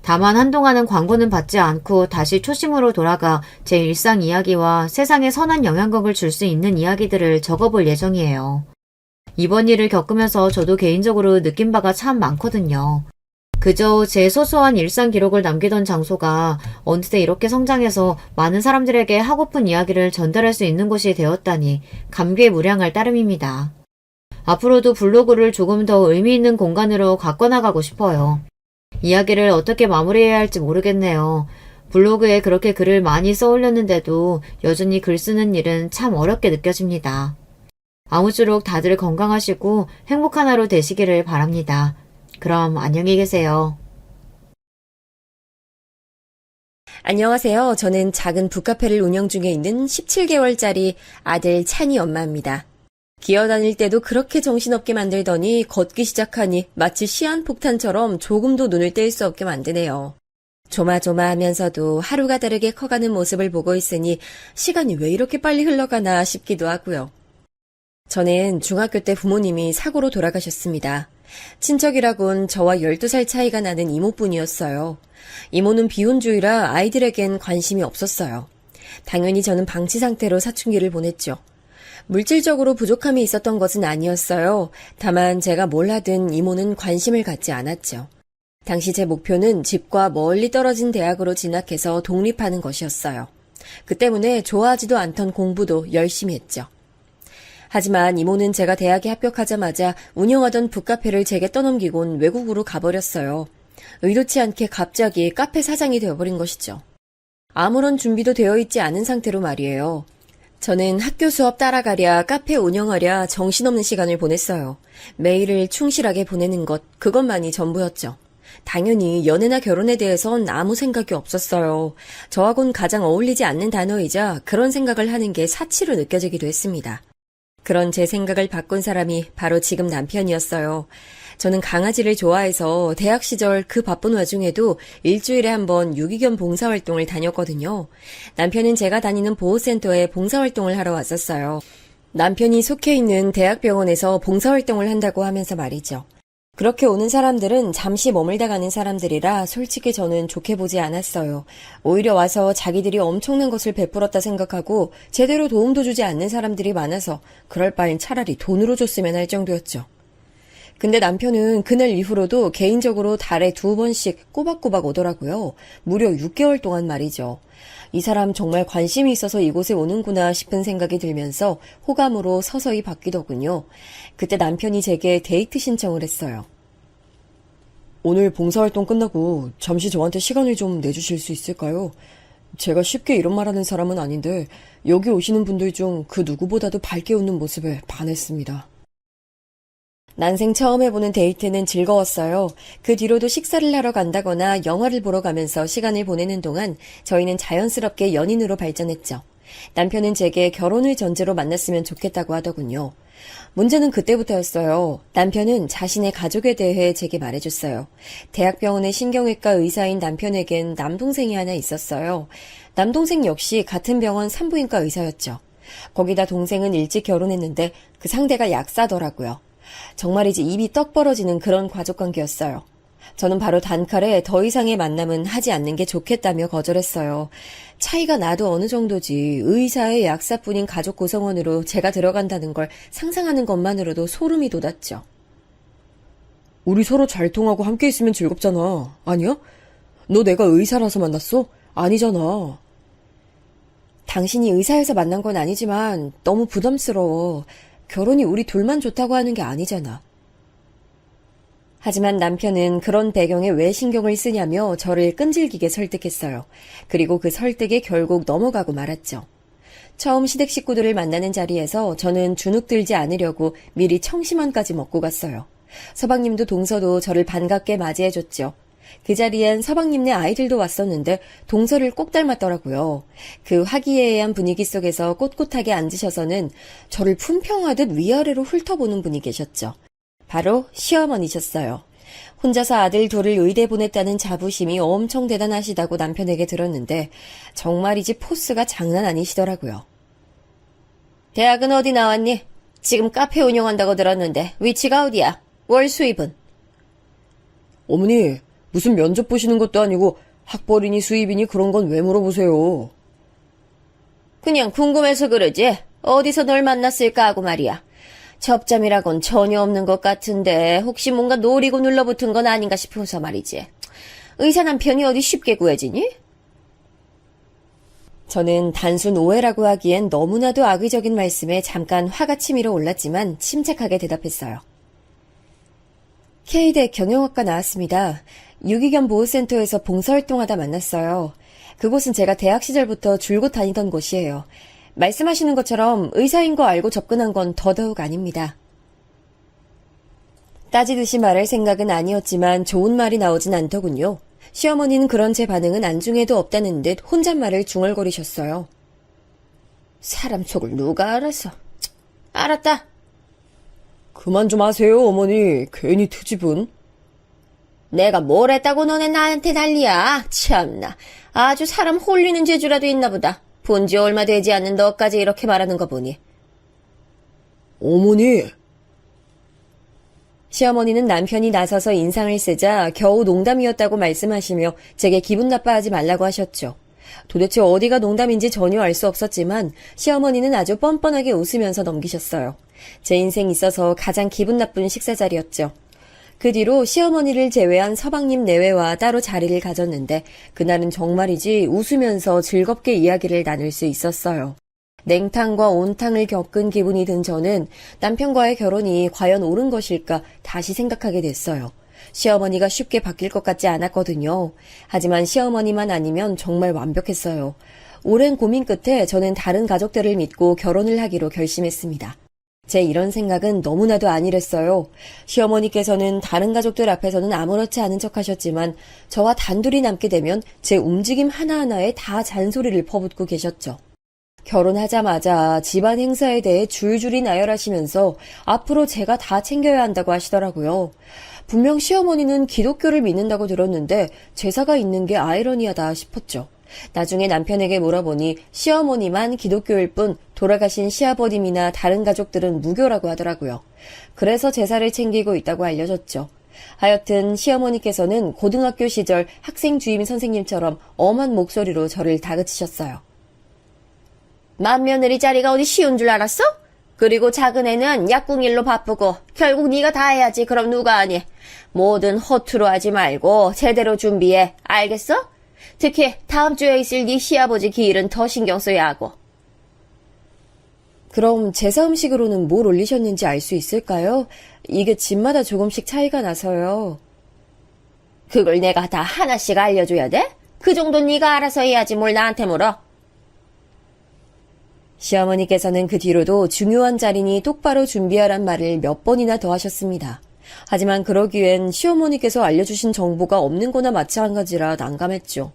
다만 한동안은 광고는 받지 않고 다시 초심으로 돌아가 제 일상 이야기와 세상에 선한 영향력을 줄 수 있는 이야기들을 적어볼 예정이에요. 이번 일을 겪으면서 저도 개인적으로 느낀 바가 참 많거든요. 그저 제 소소한 일상 기록을 남기던 장소가 어느새 이렇게 성장해서 많은 사람들에게 하고픈 이야기를 전달할 수 있는 곳이 되었다니 감개무량할 따름입니다. 앞으로도 블로그를 조금 더 의미 있는 공간으로 가꿔나가고 싶어요. 이야기를 어떻게 마무리해야 할지 모르겠네요. 블로그에 그렇게 글을 많이 써올렸는데도 여전히 글 쓰는 일은 참 어렵게 느껴집니다. 아무쪼록 다들 건강하시고 행복한 하루 되시기를 바랍니다. 그럼 안녕히 계세요. 안녕하세요. 저는 작은 북카페를 운영 중에 있는 17개월짜리 아들 찬이 엄마입니다. 기어다닐 때도 그렇게 정신없게 만들더니 걷기 시작하니 마치 시한폭탄처럼 조금도 눈을 뗄 수 없게 만드네요. 조마조마하면서도 하루가 다르게 커가는 모습을 보고 있으니 시간이 왜 이렇게 빨리 흘러가나 싶기도 하고요. 저는 중학교 때 부모님이 사고로 돌아가셨습니다. 친척이라곤 저와 12살 차이가 나는 이모뿐이었어요. 이모는 비혼주의라 아이들에겐 관심이 없었어요. 당연히 저는 방치 상태로 사춘기를 보냈죠. 물질적으로 부족함이 있었던 것은 아니었어요. 다만 제가 뭘 하든 이모는 관심을 갖지 않았죠. 당시 제 목표는 집과 멀리 떨어진 대학으로 진학해서 독립하는 것이었어요. 그 때문에 좋아하지도 않던 공부도 열심히 했죠. 하지만 이모는 제가 대학에 합격하자마자 운영하던 북카페를 제게 떠넘기곤 외국으로 가버렸어요. 의도치 않게 갑자기 카페 사장이 되어버린 것이죠. 아무런 준비도 되어 있지 않은 상태로 말이에요. 저는 학교 수업 따라가랴 카페 운영하랴 정신없는 시간을 보냈어요. 매일을 충실하게 보내는 것, 그것만이 전부였죠. 당연히 연애나 결혼에 대해선 아무 생각이 없었어요. 저하고는 가장 어울리지 않는 단어이자 그런 생각을 하는 게 사치로 느껴지기도 했습니다. 그런 제 생각을 바꾼 사람이 바로 지금 남편이었어요. 저는 강아지를 좋아해서 대학 시절 그 바쁜 와중에도 일주일에 한 번 유기견 봉사활동을 다녔거든요. 남편은 제가 다니는 보호센터에 봉사활동을 하러 왔었어요. 남편이 속해 있는 대학병원에서 봉사활동을 한다고 하면서 말이죠. 그렇게 오는 사람들은 잠시 머물다 가는 사람들이라 솔직히 저는 좋게 보지 않았어요. 오히려 와서 자기들이 엄청난 것을 베풀었다 생각하고 제대로 도움도 주지 않는 사람들이 많아서 그럴 바엔 차라리 돈으로 줬으면 할 정도였죠. 근데 남편은 그날 이후로도 개인적으로 달에 2번씩 꼬박꼬박 오더라고요. 무려 6개월 동안 말이죠. 이 사람 정말 관심이 있어서 이곳에 오는구나 싶은 생각이 들면서 호감으로 서서히 바뀌더군요. 그때 남편이 제게 데이트 신청을 했어요. 오늘 봉사활동 끝나고 잠시 저한테 시간을 좀 내주실 수 있을까요? 제가 쉽게 이런 말하는 사람은 아닌데 여기 오시는 분들 중 그 누구보다도 밝게 웃는 모습에 반했습니다. 난생 처음 해보는 데이트는 즐거웠어요. 그 뒤로도 식사를 하러 간다거나 영화를 보러 가면서 시간을 보내는 동안 저희는 자연스럽게 연인으로 발전했죠. 남편은 제게 결혼을 전제로 만났으면 좋겠다고 하더군요. 문제는 그때부터였어요. 남편은 자신의 가족에 대해 제게 말해줬어요. 대학병원의 신경외과 의사인 남편에겐 남동생이 하나 있었어요. 남동생 역시 같은 병원 산부인과 의사였죠. 거기다 동생은 일찍 결혼했는데 그 상대가 약사더라고요. 정말이지 입이 떡 벌어지는 그런 가족관계였어요. 저는 바로 단칼에 더 이상의 만남은 하지 않는 게 좋겠다며 거절했어요. 차이가 나도 어느 정도지 의사의 약사뿐인 가족 구성원으로 제가 들어간다는 걸 상상하는 것만으로도 소름이 돋았죠. 우리 서로 잘 통하고 함께 있으면 즐겁잖아. 아니야? 너 내가 의사라서 만났어? 아니잖아. 당신이 의사여서 만난 건 아니지만 너무 부담스러워. 결혼이 우리 둘만 좋다고 하는 게 아니잖아. 하지만 남편은 그런 배경에 왜 신경을 쓰냐며 저를 끈질기게 설득했어요. 그리고 그 설득에 결국 넘어가고 말았죠. 처음 시댁 식구들을 만나는 자리에서 저는 주눅 들지 않으려고 미리 청심환까지 먹고 갔어요. 서방님도 동서도 저를 반갑게 맞이해줬죠. 그 자리엔 서방님네 아이들도 왔었는데 동서를 꼭 닮았더라고요. 그 화기애애한 분위기 속에서 꼿꼿하게 앉으셔서는 저를 품평하듯 위아래로 훑어보는 분이 계셨죠. 바로 시어머니셨어요. 혼자서 아들 둘을 의대 보냈다는 자부심이 엄청 대단하시다고 남편에게 들었는데 정말이지 포스가 장난 아니시더라고요. 대학은 어디 나왔니? 지금 카페 운영한다고 들었는데 위치가 어디야? 월 수입은? 어머니, 무슨 면접 보시는 것도 아니고 학벌이니 수입이니 그런 건 왜 물어보세요? 그냥 궁금해서 그러지. 어디서 널 만났을까 하고 말이야. 접점이라곤 전혀 없는 것 같은데 혹시 뭔가 노리고 눌러붙은 건 아닌가 싶어서 말이지. 의사 남편이 어디 쉽게 구해지니? 저는 단순 오해라고 하기엔 너무나도 악의적인 말씀에 잠깐 화가 치밀어 올랐지만 침착하게 대답했어요. K대 경영학과 나왔습니다. 유기견 보호센터에서 봉사활동하다 만났어요. 그곳은 제가 대학 시절부터 줄곧 다니던 곳이에요. 말씀하시는 것처럼 의사인 거 알고 접근한 건 더더욱 아닙니다. 따지듯이 말할 생각은 아니었지만 좋은 말이 나오진 않더군요. 시어머니는 그런 제 반응은 안중에도 없다는 듯 혼잣말을 중얼거리셨어요. 사람 속을 누가 알아서. 알았다. 그만 좀 하세요, 어머니. 괜히 트집은. 내가 뭘 했다고 너네 나한테 난리야. 참나. 아주 사람 홀리는 재주라도 있나 보다. 본지 얼마 되지 않는 너까지 이렇게 말하는 거 보니. 어머니, 시어머니는 남편이 나서서 인상을 쓰자 겨우 농담이었다고 말씀하시며 제게 기분 나빠하지 말라고 하셨죠. 도대체 어디가 농담인지 전혀 알 수 없었지만 시어머니는 아주 뻔뻔하게 웃으면서 넘기셨어요. 제 인생 있어서 가장 기분 나쁜 식사 자리였죠. 그 뒤로 시어머니를 제외한 서방님 내외와 따로 자리를 가졌는데 그날은 정말이지 웃으면서 즐겁게 이야기를 나눌 수 있었어요. 냉탕과 온탕을 겪은 기분이 든 저는 남편과의 결혼이 과연 옳은 것일까 다시 생각하게 됐어요. 시어머니가 쉽게 바뀔 것 같지 않았거든요. 하지만 시어머니만 아니면 정말 완벽했어요. 오랜 고민 끝에 저는 다른 가족들을 믿고 결혼을 하기로 결심했습니다. 제 이런 생각은 너무나도 아니랬어요. 시어머니께서는 다른 가족들 앞에서는 아무렇지 않은 척 하셨지만 저와 단둘이 남게 되면 제 움직임 하나하나에 다 잔소리를 퍼붓고 계셨죠. 결혼하자마자 집안 행사에 대해 줄줄이 나열하시면서 앞으로 제가 다 챙겨야 한다고 하시더라고요. 분명 시어머니는 기독교를 믿는다고 들었는데 제사가 있는 게 아이러니하다 싶었죠. 나중에 남편에게 물어보니 시어머니만 기독교일 뿐 돌아가신 시아버님이나 다른 가족들은 무교라고 하더라고요. 그래서 제사를 챙기고 있다고 알려졌죠. 하여튼 시어머니께서는 고등학교 시절 학생 주임 선생님처럼 엄한 목소리로 저를 다그치셨어요. 맏며느리 자리가 어디 쉬운 줄 알았어? 그리고 작은 애는 약궁일로 바쁘고 결국 네가 다 해야지. 그럼 누가 하니? 뭐든 허투루 하지 말고 제대로 준비해. 알겠어? 특히 다음 주에 있을 네 시아버지 기일은 더 신경 써야 하고. 그럼 제사 음식으로는 뭘 올리셨는지 알 수 있을까요? 이게 집마다 조금씩 차이가 나서요. 그걸 내가 다 하나씩 알려줘야 돼? 그 정도 네가 알아서 해야지 뭘 나한테 물어. 시어머니께서는 그 뒤로도 중요한 자리니 똑바로 준비하란 말을 몇 번이나 더 하셨습니다. 하지만 그러기엔 시어머니께서 알려주신 정보가 없는 거나 마찬가지라 난감했죠.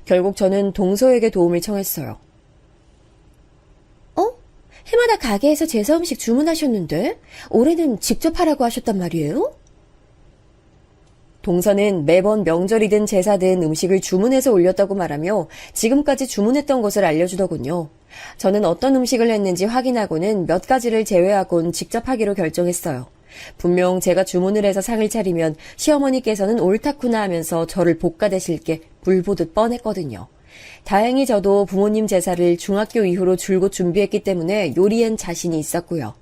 결국 저는 동서에게 도움을 청했어요. 해마다 가게에서 제사 음식 주문하셨는데 올해는 직접 하라고 하셨단 말이에요? 동서는 매번 명절이든 제사든 음식을 주문해서 올렸다고 말하며 지금까지 주문했던 것을 알려주더군요. 저는 어떤 음식을 했는지 확인하고는 몇 가지를 제외하곤 직접 하기로 결정했어요. 분명 제가 주문을 해서 상을 차리면 시어머니께서는 옳다구나 하면서 저를 볶아대실 게 불보듯 뻔했거든요. 다행히 저도 부모님 제사를 중학교 이후로 줄곧 준비했기 때문에 요리엔 자신이 있었고요.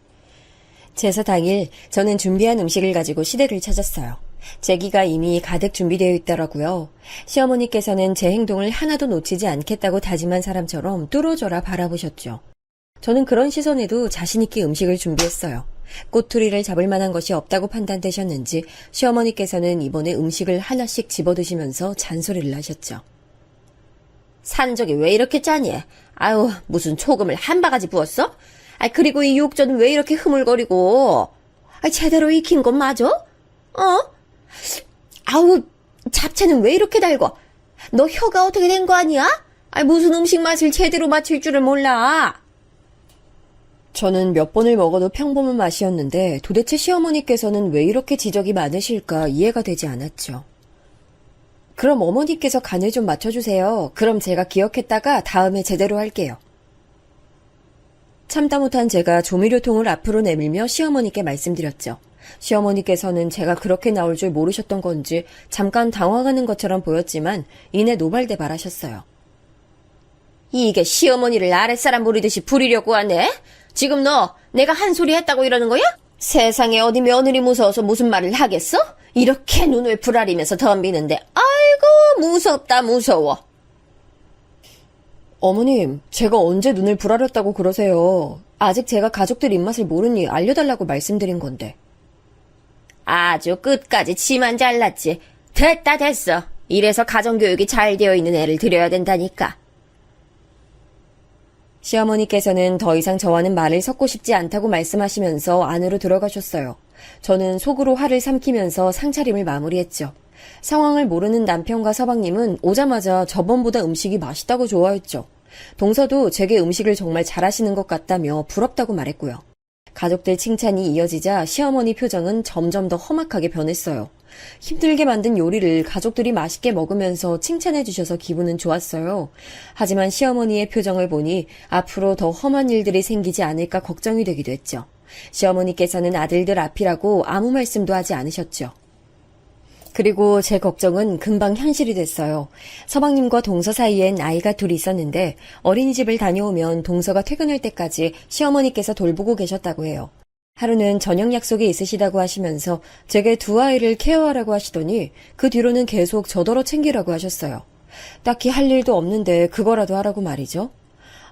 제사 당일 저는 준비한 음식을 가지고 시댁을 찾았어요. 제기가 이미 가득 준비되어 있더라고요. 시어머니께서는 제 행동을 하나도 놓치지 않겠다고 다짐한 사람처럼 뚫어져라 바라보셨죠. 저는 그런 시선에도 자신있게 음식을 준비했어요. 꼬투리를 잡을 만한 것이 없다고 판단되셨는지 시어머니께서는 이번에 음식을 하나씩 집어드시면서 잔소리를 하셨죠. 산적이 왜 이렇게 짜니? 아유, 무슨 소금을 한 바가지 부었어? 그리고 이 육전은 왜 이렇게 흐물거리고? 제대로 익힌 건 맞아? 아우, 잡채는 왜 이렇게 달고? 너 혀가 어떻게 된 거 아니야? 무슨 음식 맛을 제대로 맞출 줄을 몰라. 저는 몇 번을 먹어도 평범한 맛이었는데 도대체 시어머니께서는 왜 이렇게 지적이 많으실까 이해가 되지 않았죠. 그럼 어머니께서 간을 좀 맞춰주세요. 그럼 제가 기억했다가 다음에 제대로 할게요. 참다 못한 제가 조미료통을 앞으로 내밀며 시어머니께 말씀드렸죠. 시어머니께서는 제가 그렇게 나올 줄 모르셨던 건지 잠깐 당황하는 것처럼 보였지만 이내 노발대발하셨어요. 이게 시어머니를 아랫사람 부리듯이 부리려고 하네? 지금 너 내가 한 소리 했다고 이러는 거야? 세상에 어디 며느리 무서워서 무슨 말을 하겠어? 이렇게 눈을 부라리면서 덤비는데 아이고 무섭다 무서워. 어머님, 제가 언제 눈을 부라렸다고 그러세요. 아직 제가 가족들 입맛을 모르니 알려달라고 말씀드린 건데. 아주 끝까지 치만 잘랐지. 됐다 됐어. 이래서 가정교육이 잘 되어 있는 애를 들여야 된다니까. 시어머니께서는 더 이상 저와는 말을 섞고 싶지 않다고 말씀하시면서 안으로 들어가셨어요. 저는 속으로 화를 삼키면서 상차림을 마무리했죠. 상황을 모르는 남편과 서방님은 오자마자 저번보다 음식이 맛있다고 좋아했죠. 동서도 제게 음식을 정말 잘하시는 것 같다며 부럽다고 말했고요. 가족들 칭찬이 이어지자 시어머니 표정은 점점 더 험악하게 변했어요. 힘들게 만든 요리를 가족들이 맛있게 먹으면서 칭찬해 주셔서 기분은 좋았어요. 하지만 시어머니의 표정을 보니 앞으로 더 험한 일들이 생기지 않을까 걱정이 되기도 했죠. 시어머니께서는 아들들 앞이라고 아무 말씀도 하지 않으셨죠. 그리고 제 걱정은 금방 현실이 됐어요. 서방님과 동서 사이엔 아이가 둘이 있었는데 어린이집을 다녀오면 동서가 퇴근할 때까지 시어머니께서 돌보고 계셨다고 해요. 하루는 저녁 약속이 있으시다고 하시면서 제게 두 아이를 케어하라고 하시더니 그 뒤로는 계속 저더러 챙기라고 하셨어요. 딱히 할 일도 없는데 그거라도 하라고 말이죠.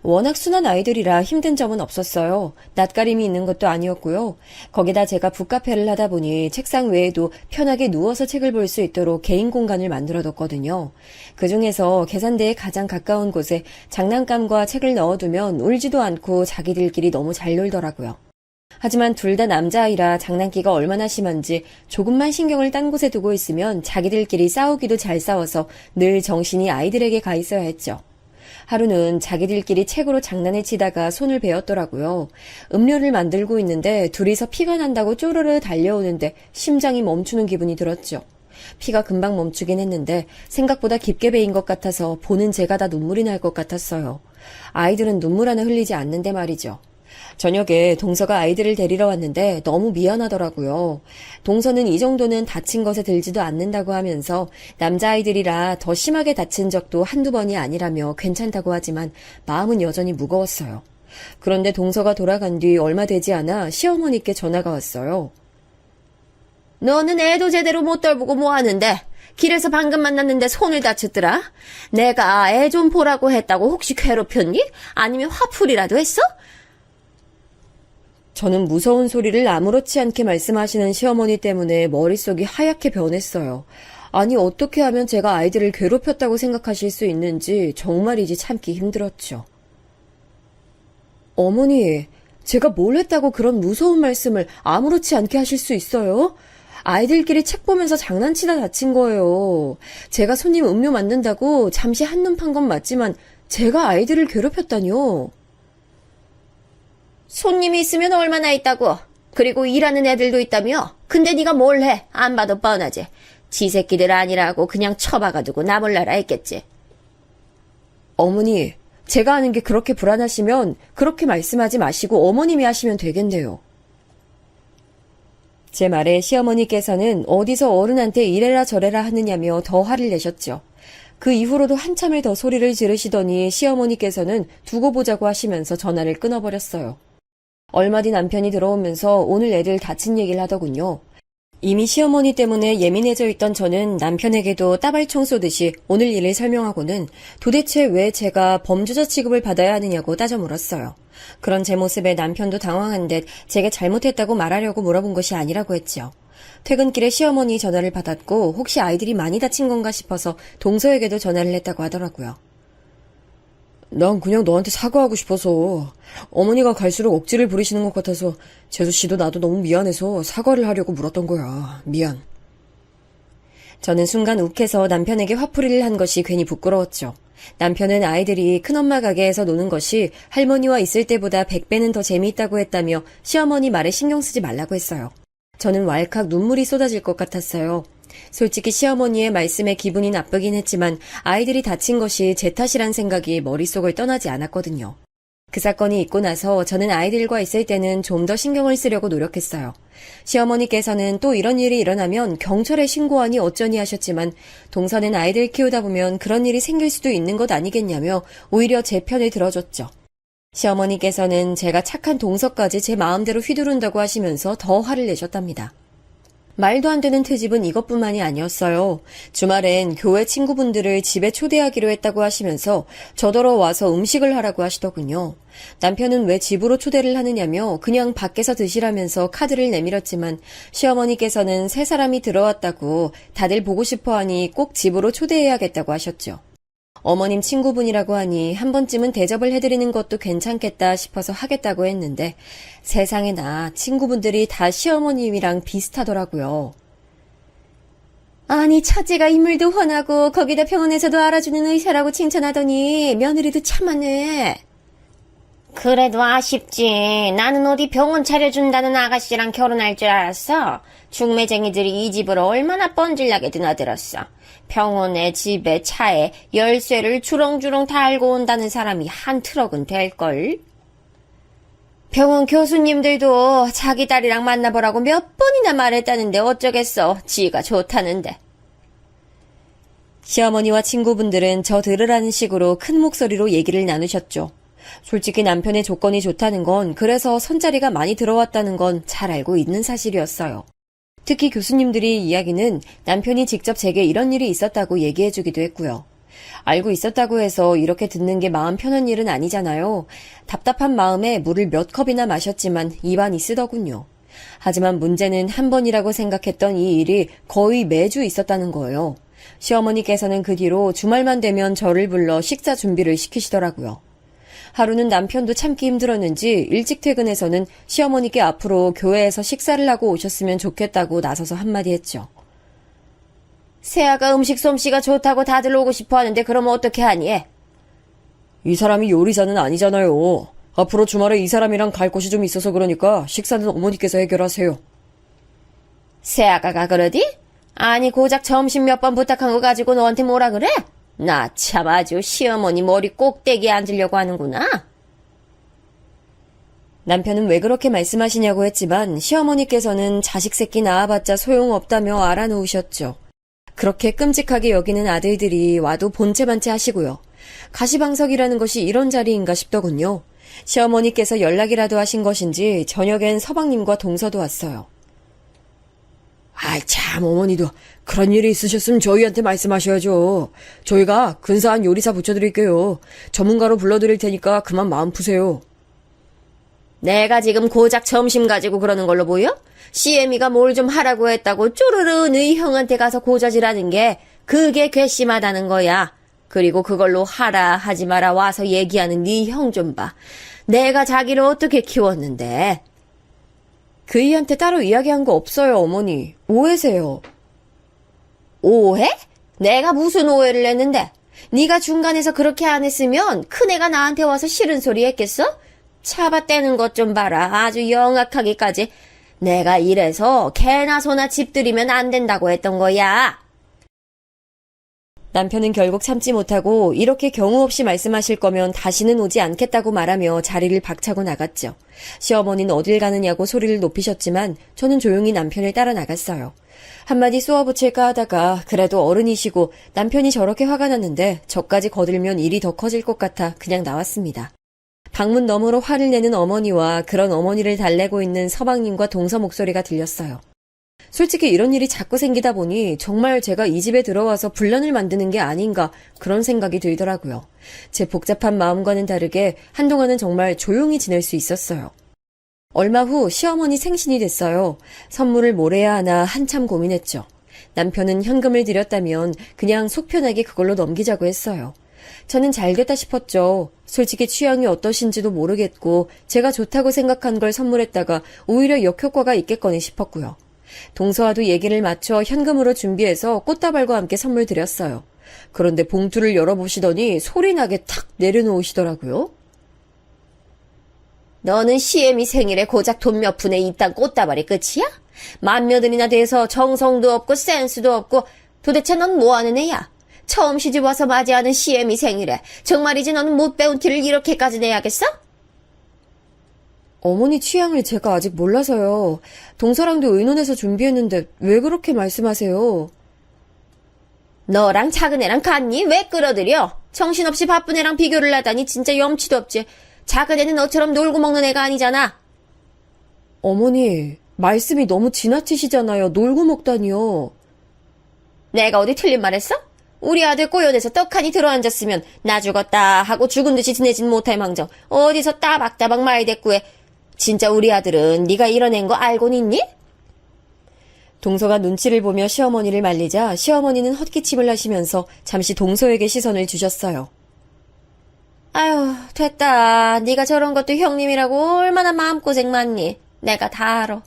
워낙 순한 아이들이라 힘든 점은 없었어요. 낯가림이 있는 것도 아니었고요. 거기다 제가 북카페를 하다 보니 책상 외에도 편하게 누워서 책을 볼 수 있도록 개인 공간을 만들어뒀거든요. 그중에서 계산대에 가장 가까운 곳에 장난감과 책을 넣어두면 울지도 않고 자기들끼리 너무 잘 놀더라고요. 하지만 둘 다 남자아이라 장난기가 얼마나 심한지 조금만 신경을 딴 곳에 두고 있으면 자기들끼리 싸우기도 잘 싸워서 늘 정신이 아이들에게 가 있어야 했죠. 하루는 자기들끼리 책으로 장난을 치다가 손을 베었더라고요. 음료를 만들고 있는데 둘이서 피가 난다고 쪼르르 달려오는데 심장이 멈추는 기분이 들었죠. 피가 금방 멈추긴 했는데 생각보다 깊게 베인 것 같아서 보는 제가 다 눈물이 날 것 같았어요. 아이들은 눈물 하나 흘리지 않는데 말이죠. 저녁에 동서가 아이들을 데리러 왔는데 너무 미안하더라고요. 동서는 이 정도는 다친 것에 들지도 않는다고 하면서 남자아이들이라 더 심하게 다친 적도 한두 번이 아니라며 괜찮다고 하지만 마음은 여전히 무거웠어요. 그런데 동서가 돌아간 뒤 얼마 되지 않아 시어머니께 전화가 왔어요. 너는 애도 제대로 못 돌보고 뭐 하는데? 길에서 방금 만났는데 손을 다쳤더라? 내가 애 좀 보라고 했다고 혹시 괴롭혔니? 아니면 화풀이라도 했어? 저는 무서운 소리를 아무렇지 않게 말씀하시는 시어머니 때문에 머릿속이 하얗게 변했어요. 아니 어떻게 하면 제가 아이들을 괴롭혔다고 생각하실 수 있는지 정말이지 참기 힘들었죠. 어머니, 제가 뭘 했다고 그런 무서운 말씀을 아무렇지 않게 하실 수 있어요? 아이들끼리 책 보면서 장난치다 다친 거예요. 제가 손님 음료 만든다고 잠시 한눈 판 건 맞지만 제가 아이들을 괴롭혔다뇨. 손님이 있으면 얼마나 있다고. 그리고 일하는 애들도 있다며. 근데 네가 뭘 해? 안 봐도 뻔하지. 지 새끼들 아니라고 그냥 처박아두고 나 몰라라 했겠지. 어머니, 제가 하는 게 그렇게 불안하시면 그렇게 말씀하지 마시고 어머님이 하시면 되겠네요. 제 말에 시어머니께서는 어디서 어른한테 이래라 저래라 하느냐며 더 화를 내셨죠. 그 이후로도 한참을 더 소리를 지르시더니 시어머니께서는 두고 보자고 하시면서 전화를 끊어버렸어요. 얼마 뒤 남편이 들어오면서 오늘 애들 다친 얘기를 하더군요. 이미 시어머니 때문에 예민해져 있던 저는 남편에게도 따발총 쏘듯이 오늘 일을 설명하고는 도대체 왜 제가 범죄자 취급을 받아야 하느냐고 따져 물었어요. 그런 제 모습에 남편도 당황한 듯 제게 잘못했다고 말하려고 물어본 것이 아니라고 했죠. 퇴근길에 시어머니 전화를 받았고 혹시 아이들이 많이 다친 건가 싶어서 동서에게도 전화를 했다고 하더라고요. 난 그냥 너한테 사과하고 싶어서 어머니가 갈수록 억지를 부리시는 것 같아서 재수씨도 나도 너무 미안해서 사과를 하려고 물었던 거야. 미안. 저는 순간 욱해서 남편에게 화풀이를 한 것이 괜히 부끄러웠죠. 남편은 아이들이 큰엄마 가게에서 노는 것이 할머니와 있을 때보다 100배는 더 재미있다고 했다며 시어머니 말에 신경 쓰지 말라고 했어요. 저는 왈칵 눈물이 쏟아질 것 같았어요. 솔직히 시어머니의 말씀에 기분이 나쁘긴 했지만 아이들이 다친 것이 제 탓이란 생각이 머릿속을 떠나지 않았거든요. 그 사건이 있고 나서 저는 아이들과 있을 때는 좀 더 신경을 쓰려고 노력했어요. 시어머니께서는 또 이런 일이 일어나면 경찰에 신고하니 어쩌니 하셨지만 동서는 아이들 키우다 보면 그런 일이 생길 수도 있는 것 아니겠냐며 오히려 제 편을 들어줬죠. 시어머니께서는 제가 착한 동서까지 제 마음대로 휘두른다고 하시면서 더 화를 내셨답니다. 말도 안 되는 트집은 이것뿐만이 아니었어요. 주말엔 교회 친구분들을 집에 초대하기로 했다고 하시면서 저더러 와서 음식을 하라고 하시더군요. 남편은 왜 집으로 초대를 하느냐며 그냥 밖에서 드시라면서 카드를 내밀었지만 시어머니께서는 세 사람이 들어왔다고 다들 보고 싶어하니 꼭 집으로 초대해야겠다고 하셨죠. 어머님 친구분이라고 하니 한 번쯤은 대접을 해드리는 것도 괜찮겠다 싶어서 하겠다고 했는데 세상에나 친구분들이 다 시어머님이랑 비슷하더라고요. 아니 첫째가 인물도 훤하고 거기다 병원에서도 알아주는 의사라고 칭찬하더니 며느리도 참하네. 그래도 아쉽지. 나는 어디 병원 차려준다는 아가씨랑 결혼할 줄 알았어. 중매쟁이들이 이 집을 얼마나 뻔질나게 드나들었어. 병원에 집에 차에 열쇠를 주렁주렁 달고 온다는 사람이 한 트럭은 될걸. 병원 교수님들도 자기 딸이랑 만나보라고 몇 번이나 말했다는데 어쩌겠어. 지가 좋다는데. 시어머니와 친구분들은 저 들으라는 식으로 큰 목소리로 얘기를 나누셨죠. 솔직히 남편의 조건이 좋다는 건 그래서 선자리가 많이 들어왔다는 건 잘 알고 있는 사실이었어요. 특히 교수님들이 이야기는 남편이 직접 제게 이런 일이 있었다고 얘기해주기도 했고요. 알고 있었다고 해서 이렇게 듣는 게 마음 편한 일은 아니잖아요. 답답한 마음에 물을 몇 컵이나 마셨지만 입안이 쓰더군요. 하지만 문제는 한 번이라고 생각했던 이 일이 거의 매주 있었다는 거예요. 시어머니께서는 그 뒤로 주말만 되면 저를 불러 식사 준비를 시키시더라고요. 하루는 남편도 참기 힘들었는지 일찍 퇴근해서는 시어머니께 앞으로 교회에서 식사를 하고 오셨으면 좋겠다고 나서서 한마디 했죠. 세아가 음식 솜씨가 좋다고 다들 오고 싶어 하는데 그럼 어떻게 하니? 이 사람이 요리사는 아니잖아요. 앞으로 주말에 이 사람이랑 갈 곳이 좀 있어서 그러니까 식사는 어머니께서 해결하세요. 세아가가 그러디? 아니 고작 점심 몇 번 부탁한 거 가지고 너한테 뭐라 그래? 나 참 아주 시어머니 머리 꼭대기에 앉으려고 하는구나. 남편은 왜 그렇게 말씀하시냐고 했지만 시어머니께서는 자식 새끼 낳아봤자 소용없다며 알아놓으셨죠. 그렇게 끔찍하게 여기는 아들들이 와도 본체반체 하시고요. 가시방석이라는 것이 이런 자리인가 싶더군요. 시어머니께서 연락이라도 하신 것인지 저녁엔 서방님과 동서도 왔어요. 아이 참 어머니도 그런 일이 있으셨으면 저희한테 말씀하셔야죠. 저희가 근사한 요리사 붙여드릴게요. 전문가로 불러드릴 테니까 그만 마음 푸세요. 내가 지금 고작 점심 가지고 그러는 걸로 보여? CM이가 뭘 좀 하라고 했다고 쪼르르 너희 형한테 가서 고자질하는 게 그게 괘씸하다는 거야. 그리고 그걸로 하라 하지 마라 와서 얘기하는 네 형 좀 봐. 내가 자기를 어떻게 키웠는데. 그이한테 따로 이야기한 거 없어요, 어머니. 오해세요. 오해? 내가 무슨 오해를 했는데? 네가 중간에서 그렇게 안 했으면 큰애가 나한테 와서 싫은 소리 했겠어? 차밭대는 것 좀 봐라. 아주 영악하기까지. 내가 이래서 개나 소나 집 들이면 안 된다고 했던 거야. 남편은 결국 참지 못하고 이렇게 경우 없이 말씀하실 거면 다시는 오지 않겠다고 말하며 자리를 박차고 나갔죠. 시어머니는 어딜 가느냐고 소리를 높이셨지만 저는 조용히 남편을 따라 나갔어요. 한마디 쏘아붙일까 하다가 그래도 어른이시고 남편이 저렇게 화가 났는데 저까지 거들면 일이 더 커질 것 같아 그냥 나왔습니다. 방문 너머로 화를 내는 어머니와 그런 어머니를 달래고 있는 서방님과 동서 목소리가 들렸어요. 솔직히 이런 일이 자꾸 생기다 보니 정말 제가 이 집에 들어와서 분란을 만드는 게 아닌가 그런 생각이 들더라고요. 제 복잡한 마음과는 다르게 한동안은 정말 조용히 지낼 수 있었어요. 얼마 후 시어머니 생신이 됐어요. 선물을 뭘 해야 하나 한참 고민했죠. 남편은 현금을 드렸다면 그냥 속 편하게 그걸로 넘기자고 했어요. 저는 잘됐다 싶었죠. 솔직히 취향이 어떠신지도 모르겠고 제가 좋다고 생각한 걸 선물했다가 오히려 역효과가 있겠거니 싶었고요. 동서와도 얘기를 맞춰 현금으로 준비해서 꽃다발과 함께 선물 드렸어요. 그런데 봉투를 열어보시더니 소리나게 탁 내려놓으시더라고요. 너는 시애미 생일에 고작 돈 몇 푼에 이딴 꽃다발이 끝이야? 만며느리나 돼서 정성도 없고 센스도 없고 도대체 넌 뭐하는 애야? 처음 시집와서 맞이하는 시애미 생일에 정말이지 너는 못 배운 티를 이렇게까지 내야겠어? 어머니 취향을 제가 아직 몰라서요. 동서랑도 의논해서 준비했는데 왜 그렇게 말씀하세요? 너랑 작은 애랑 같니? 왜 끌어들여? 정신없이 바쁜 애랑 비교를 하다니 진짜 염치도 없지. 작은 애는 너처럼 놀고 먹는 애가 아니잖아. 어머니, 말씀이 너무 지나치시잖아요. 놀고 먹다니요. 내가 어디 틀린 말 했어? 우리 아들 꼬여대서 떡하니 들어앉았으면 나 죽었다 하고 죽은 듯이 지내진 못할 망정 어디서 따박따박 말대꾸해. 진짜 우리 아들은 네가 이뤄낸 거 알고는 있니? 동서가 눈치를 보며 시어머니를 말리자 시어머니는 헛기침을 하시면서 잠시 동서에게 시선을 주셨어요. 아유, 됐다. 네가 저런 것도 형님이라고 얼마나 마음고생 많니? 내가 다 알아.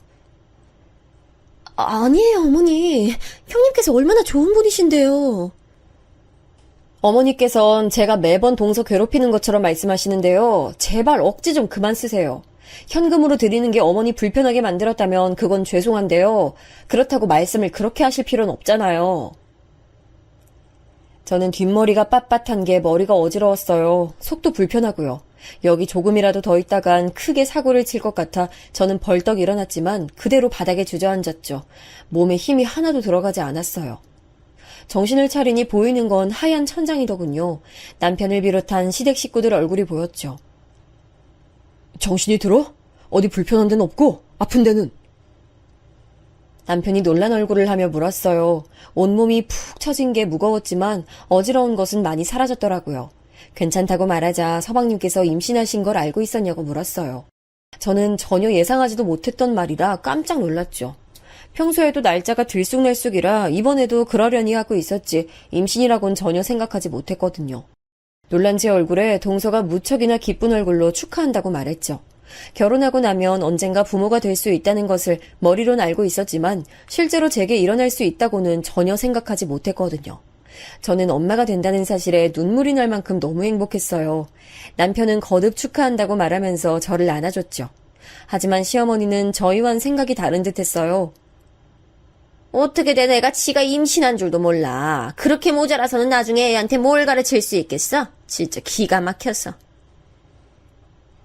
아니에요, 어머니. 형님께서 얼마나 좋은 분이신데요. 어머니께선 제가 매번 동서 괴롭히는 것처럼 말씀하시는데요. 제발 억지 좀 그만 쓰세요. 현금으로 드리는 게 어머니 불편하게 만들었다면 그건 죄송한데요. 그렇다고 말씀을 그렇게 하실 필요는 없잖아요. 저는 뒷머리가 빳빳한 게 머리가 어지러웠어요. 속도 불편하고요. 여기 조금이라도 더 있다간 크게 사고를 칠 것 같아 저는 벌떡 일어났지만 그대로 바닥에 주저앉았죠. 몸에 힘이 하나도 들어가지 않았어요. 정신을 차리니 보이는 건 하얀 천장이더군요. 남편을 비롯한 시댁 식구들 얼굴이 보였죠. 정신이 들어? 어디 불편한 데는 없고 아픈 데는? 남편이 놀란 얼굴을 하며 물었어요. 온몸이 푹 처진 게 무거웠지만 어지러운 것은 많이 사라졌더라고요. 괜찮다고 말하자 서방님께서 임신하신 걸 알고 있었냐고 물었어요. 저는 전혀 예상하지도 못했던 말이라 깜짝 놀랐죠. 평소에도 날짜가 들쑥날쑥이라 이번에도 그러려니 하고 있었지 임신이라곤 전혀 생각하지 못했거든요. 놀란 제 얼굴에 동서가 무척이나 기쁜 얼굴로 축하한다고 말했죠. 결혼하고 나면 언젠가 부모가 될 수 있다는 것을 머리론 알고 있었지만 실제로 제게 일어날 수 있다고는 전혀 생각하지 못했거든요. 저는 엄마가 된다는 사실에 눈물이 날 만큼 너무 행복했어요. 남편은 거듭 축하한다고 말하면서 저를 안아줬죠. 하지만 시어머니는 저희와는 생각이 다른 듯했어요. 어떻게 된 애가 지가 임신한 줄도 몰라. 그렇게 모자라서는 나중에 애한테 뭘 가르칠 수 있겠어? 진짜 기가 막혀서.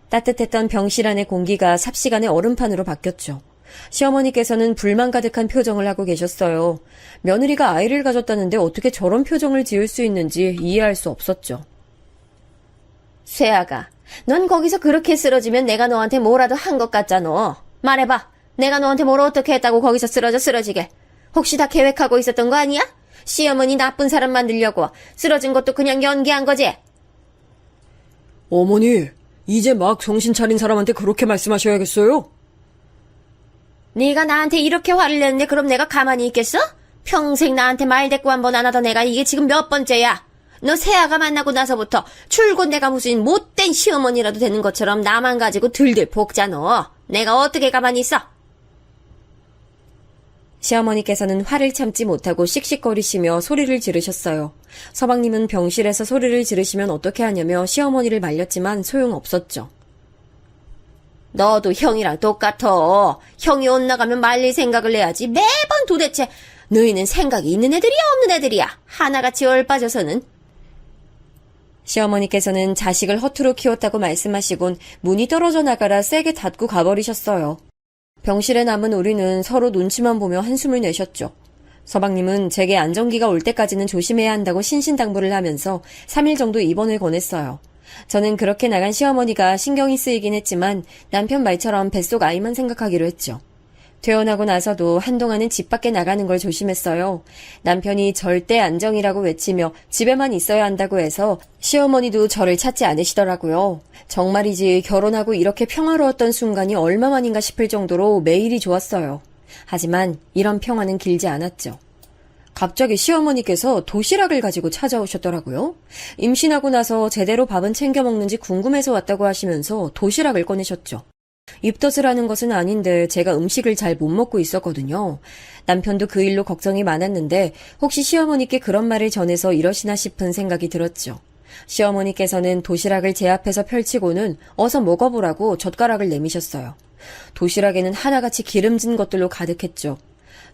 따뜻했던 병실 안의 공기가 삽시간에 얼음판으로 바뀌었죠. 시어머니께서는 불만 가득한 표정을 하고 계셨어요. 며느리가 아이를 가졌다는데 어떻게 저런 표정을 지을 수 있는지 이해할 수 없었죠. 쇠아가, 넌 거기서 그렇게 쓰러지면 내가 너한테 뭐라도 한 것 같잖아. 말해봐. 내가 너한테 뭘 어떻게 했다고 거기서 쓰러지게. 혹시 다 계획하고 있었던 거 아니야? 시어머니 나쁜 사람 만들려고 쓰러진 것도 그냥 연기한 거지? 어머니, 이제 막 정신 차린 사람한테 그렇게 말씀하셔야겠어요? 네가 나한테 이렇게 화를 냈는데 그럼 내가 가만히 있겠어? 평생 나한테 말대꾸 한 번 안 하던 애가 이게 지금 몇 번째야? 너 새아가 만나고 나서부터 출근 내가 무슨 못된 시어머니라도 되는 것처럼 나만 가지고 들들 볶자 너. 내가 어떻게 가만히 있어? 시어머니께서는 화를 참지 못하고 씩씩거리시며 소리를 지르셨어요. 서방님은 병실에서 소리를 지르시면 어떻게 하냐며 시어머니를 말렸지만 소용없었죠. 너도 형이랑 똑같아. 형이 옷 나가면 말릴 생각을 내야지. 매번 도대체 너희는 생각이 있는 애들이야 없는 애들이야. 하나같이 얼빠져서는. 시어머니께서는 자식을 허투루 키웠다고 말씀하시곤 문이 떨어져 나가라 세게 닫고 가버리셨어요. 병실에 남은 우리는 서로 눈치만 보며 한숨을 내셨죠. 서방님은 제게 안정기가 올 때까지는 조심해야 한다고 신신당부를 하면서 3일 정도 입원을 권했어요. 저는 그렇게 나간 시어머니가 신경이 쓰이긴 했지만 남편 말처럼 뱃속 아이만 생각하기로 했죠. 퇴원하고 나서도 한동안은 집 밖에 나가는 걸 조심했어요. 남편이 절대 안정이라고 외치며 집에만 있어야 한다고 해서 시어머니도 저를 찾지 않으시더라고요. 정말이지 결혼하고 이렇게 평화로웠던 순간이 얼마만인가 싶을 정도로 매일이 좋았어요. 하지만 이런 평화는 길지 않았죠. 갑자기 시어머니께서 도시락을 가지고 찾아오셨더라고요. 임신하고 나서 제대로 밥은 챙겨 먹는지 궁금해서 왔다고 하시면서 도시락을 꺼내셨죠. 입덧을 하는 것은 아닌데 제가 음식을 잘 못 먹고 있었거든요. 남편도 그 일로 걱정이 많았는데 혹시 시어머니께 그런 말을 전해서 이러시나 싶은 생각이 들었죠. 시어머니께서는 도시락을 제 앞에서 펼치고는 어서 먹어보라고 젓가락을 내미셨어요. 도시락에는 하나같이 기름진 것들로 가득했죠.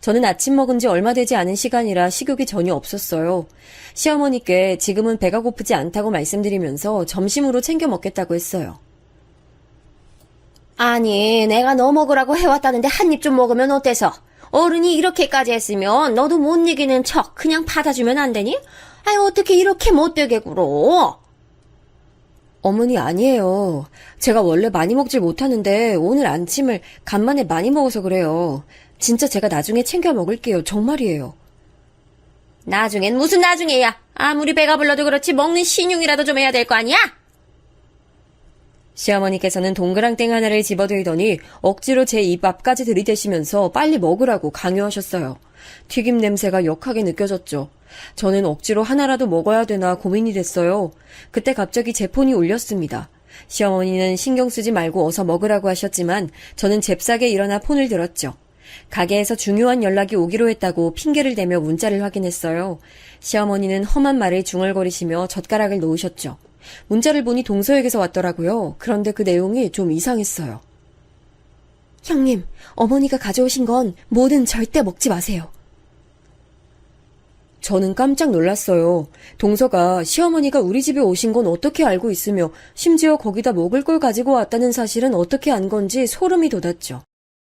저는 아침 먹은 지 얼마 되지 않은 시간이라 식욕이 전혀 없었어요. 시어머니께 지금은 배가 고프지 않다고 말씀드리면서 점심으로 챙겨 먹겠다고 했어요. 아니, 내가 너 먹으라고 해왔다는데 한 입 좀 먹으면 어때서? 어른이 이렇게까지 했으면 너도 못 이기는 척 그냥 받아주면 안 되니? 아유, 어떻게 이렇게 못되게 굴어? 어머니 아니에요. 제가 원래 많이 먹질 못하는데 오늘 아침을 간만에 많이 먹어서 그래요. 진짜 제가 나중에 챙겨 먹을게요. 정말이에요. 나중엔 무슨 나중에야. 아무리 배가 불러도 그렇지 먹는 신용이라도 좀 해야 될 거 아니야? 시어머니께서는 동그랑땡 하나를 집어들더니 억지로 제 입 앞까지 들이대시면서 빨리 먹으라고 강요하셨어요. 튀김 냄새가 역하게 느껴졌죠. 저는 억지로 하나라도 먹어야 되나 고민이 됐어요. 그때 갑자기 제 폰이 울렸습니다. 시어머니는 신경 쓰지 말고 어서 먹으라고 하셨지만 저는 잽싸게 일어나 폰을 들었죠. 가게에서 중요한 연락이 오기로 했다고 핑계를 대며 문자를 확인했어요. 시어머니는 험한 말을 중얼거리시며 젓가락을 놓으셨죠. 문자를 보니 동서에게서 왔더라고요. 그런데 그 내용이 좀 이상했어요. 형님, 어머니가 가져오신 건 뭐든 절대 먹지 마세요. 저는 깜짝 놀랐어요. 동서가 시어머니가 우리 집에 오신 건 어떻게 알고 있으며 심지어 거기다 먹을 걸 가지고 왔다는 사실은 어떻게 안 건지 소름이 돋았죠.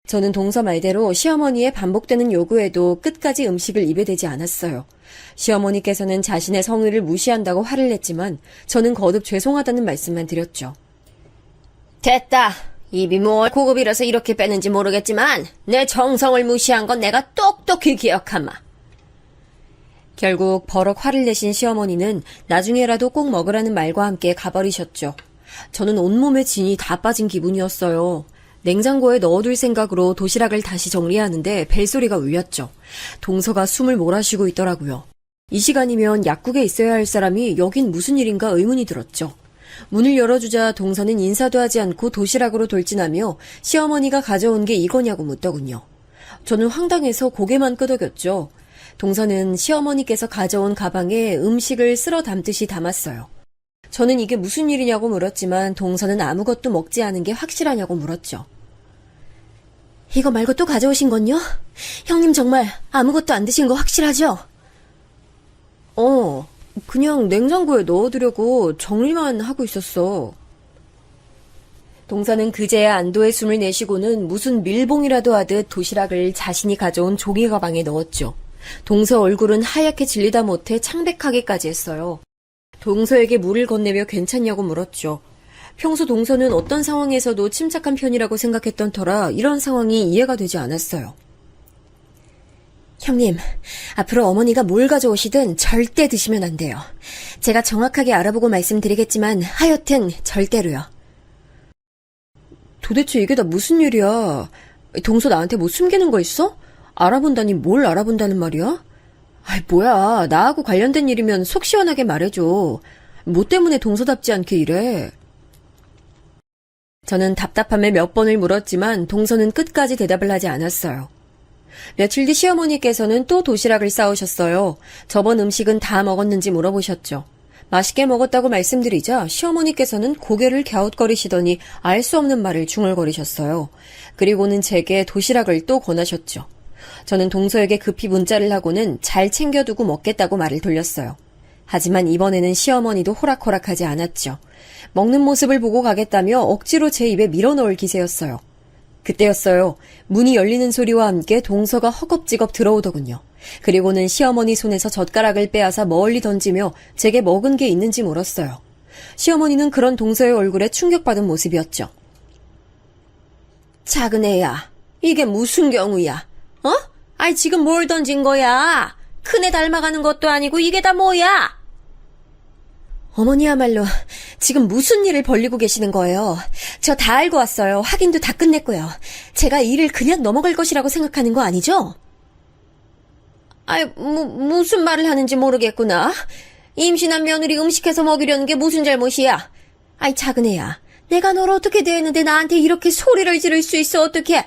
저는 동서 말대로 시어머니의 반복되는 요구에도 끝까지 음식을 입에 대지 않았어요. 시어머니께서는 자신의 성의를 무시한다고 화를 냈지만 저는 거듭 죄송하다는 말씀만 드렸죠. 됐다. 입이 뭘 고급이라서 이렇게 빼는지 모르겠지만 내 정성을 무시한 건 내가 똑똑히 기억하마. 결국 버럭 화를 내신 시어머니는 나중에라도 꼭 먹으라는 말과 함께 가버리셨죠. 저는 온몸에 진이 다 빠진 기분이었어요. 냉장고에 넣어둘 생각으로 도시락을 다시 정리하는데 벨소리가 울렸죠. 동서가 숨을 몰아쉬고 있더라고요. 이 시간이면 약국에 있어야 할 사람이 여긴 무슨 일인가 의문이 들었죠. 문을 열어주자 동서는 인사도 하지 않고 도시락으로 돌진하며 시어머니가 가져온 게 이거냐고 묻더군요. 저는 황당해서 고개만 끄덕였죠. 동서는 시어머니께서 가져온 가방에 음식을 쓸어 담듯이 담았어요. 저는 이게 무슨 일이냐고 물었지만 동서는 아무것도 먹지 않은 게 확실하냐고 물었죠. 이거 말고 또 가져오신 건요? 형님 정말 아무것도 안 드신 거 확실하죠? 그냥 냉장고에 넣어두려고 정리만 하고 있었어. 동서는 그제야 안도의 숨을 내쉬고는 무슨 밀봉이라도 하듯 도시락을 자신이 가져온 종이 가방에 넣었죠. 동서 얼굴은 하얗게 질리다 못해 창백하기까지 했어요. 동서에게 물을 건네며 괜찮냐고 물었죠. 평소 동서는 어떤 상황에서도 침착한 편이라고 생각했던 터라 이런 상황이 이해가 되지 않았어요. 형님, 앞으로 어머니가 뭘 가져오시든 절대 드시면 안 돼요. 제가 정확하게 알아보고 말씀드리겠지만 하여튼 절대로요. 도대체 이게 다 무슨 일이야? 동서 나한테 뭐 숨기는 거 있어? 알아본다니 뭘 알아본다는 말이야? 아이 뭐야, 나하고 관련된 일이면 속 시원하게 말해줘. 뭐 때문에 동서답지 않게 이래? 저는 답답함에 몇 번을 물었지만 동서는 끝까지 대답을 하지 않았어요. 며칠 뒤 시어머니께서는 또 도시락을 싸우셨어요. 저번 음식은 다 먹었는지 물어보셨죠. 맛있게 먹었다고 말씀드리자 시어머니께서는 고개를 갸웃거리시더니 알 수 없는 말을 중얼거리셨어요. 그리고는 제게 도시락을 또 권하셨죠. 저는 동서에게 급히 문자를 하고는 잘 챙겨두고 먹겠다고 말을 돌렸어요. 하지만 이번에는 시어머니도 호락호락하지 않았죠. 먹는 모습을 보고 가겠다며 억지로 제 입에 밀어넣을 기세였어요. 그때였어요. 문이 열리는 소리와 함께 동서가 허겁지겁 들어오더군요. 그리고는 시어머니 손에서 젓가락을 빼앗아 멀리 던지며 제게 먹은 게 있는지 물었어요. 시어머니는 그런 동서의 얼굴에 충격받은 모습이었죠. 작은 애야, 이게 무슨 경우야? 아이 지금 뭘 던진 거야? 큰애 닮아가는 것도 아니고 이게 다 뭐야? 어머니야말로 지금 무슨 일을 벌리고 계시는 거예요? 저 다 알고 왔어요. 확인도 다 끝냈고요. 제가 이 일을 그냥 넘어갈 것이라고 생각하는 거 아니죠? 아이 무슨 말을 하는지 모르겠구나. 임신한 며느리 음식해서 먹이려는 게 무슨 잘못이야? 아이 작은 애야, 내가 널 어떻게 대했는데 나한테 이렇게 소리를 지를 수 있어, 어떻게?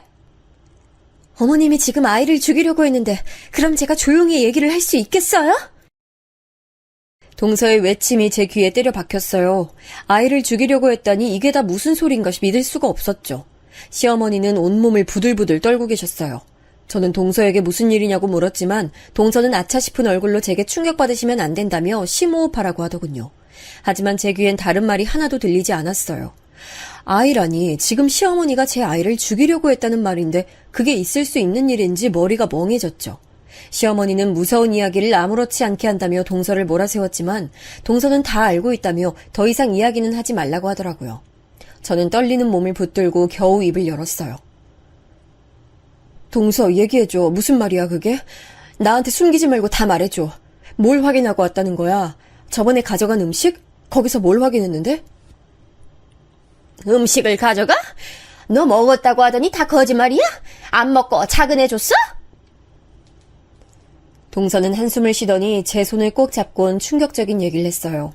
어머님이 지금 아이를 죽이려고 했는데 그럼 제가 조용히 얘기를 할 수 있겠어요? 동서의 외침이 제 귀에 때려 박혔어요. 아이를 죽이려고 했다니 이게 다 무슨 소린가 믿을 수가 없었죠. 시어머니는 온몸을 부들부들 떨고 계셨어요. 저는 동서에게 무슨 일이냐고 물었지만 동서는 아차 싶은 얼굴로 제게 충격받으시면 안 된다며 심호흡하라고 하더군요. 하지만 제 귀엔 다른 말이 하나도 들리지 않았어요. 아이라니 지금 시어머니가 제 아이를 죽이려고 했다는 말인데 그게 있을 수 있는 일인지 머리가 멍해졌죠. 시어머니는 무서운 이야기를 아무렇지 않게 한다며 동서를 몰아세웠지만 동서는 다 알고 있다며 더 이상 이야기는 하지 말라고 하더라고요. 저는 떨리는 몸을 붙들고 겨우 입을 열었어요. 동서, 얘기해줘. 무슨 말이야 그게? 나한테 숨기지 말고 다 말해줘. 뭘 확인하고 왔다는 거야? 저번에 가져간 음식? 거기서 뭘 확인했는데? 음식을 가져가? 너 먹었다고 하더니 다 거짓말이야? 안 먹고 자근해줬어? 동서는 한숨을 쉬더니 제 손을 꼭 잡곤 충격적인 얘기를 했어요.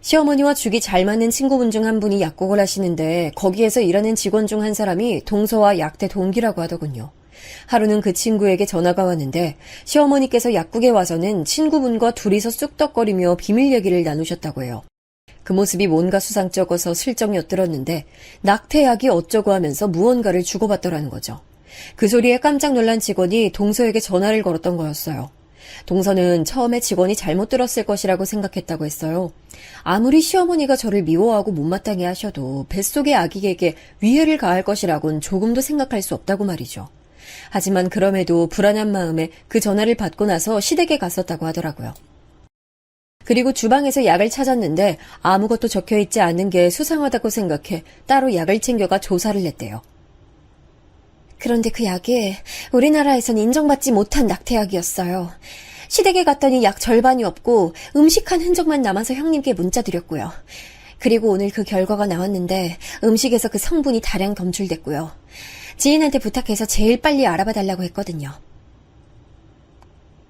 시어머니와 죽이 잘 맞는 친구분 중 한 분이 약국을 하시는데 거기에서 일하는 직원 중 한 사람이 동서와 약대 동기라고 하더군요. 하루는 그 친구에게 전화가 왔는데 시어머니께서 약국에 와서는 친구분과 둘이서 쑥덕거리며 비밀 얘기를 나누셨다고 해요. 그 모습이 뭔가 수상쩍어서 슬쩍 엿들었는데 낙태약이 어쩌고 하면서 무언가를 주고받더라는 거죠. 그 소리에 깜짝 놀란 직원이 동서에게 전화를 걸었던 거였어요. 동서는 처음에 직원이 잘못 들었을 것이라고 생각했다고 했어요. 아무리 시어머니가 저를 미워하고 못마땅해 하셔도 뱃속의 아기에게 위해를 가할 것이라곤 조금도 생각할 수 없다고 말이죠. 하지만 그럼에도 불안한 마음에 그 전화를 받고 나서 시댁에 갔었다고 하더라고요. 그리고 주방에서 약을 찾았는데 아무것도 적혀있지 않은 게 수상하다고 생각해 따로 약을 챙겨가 조사를 했대요. 그런데 그 약이 우리나라에선 인정받지 못한 낙태약이었어요. 시댁에 갔더니 약 절반이 없고 음식한 흔적만 남아서 형님께 문자 드렸고요. 그리고 오늘 그 결과가 나왔는데 음식에서 그 성분이 다량 검출됐고요. 지인한테 부탁해서 제일 빨리 알아봐 달라고 했거든요.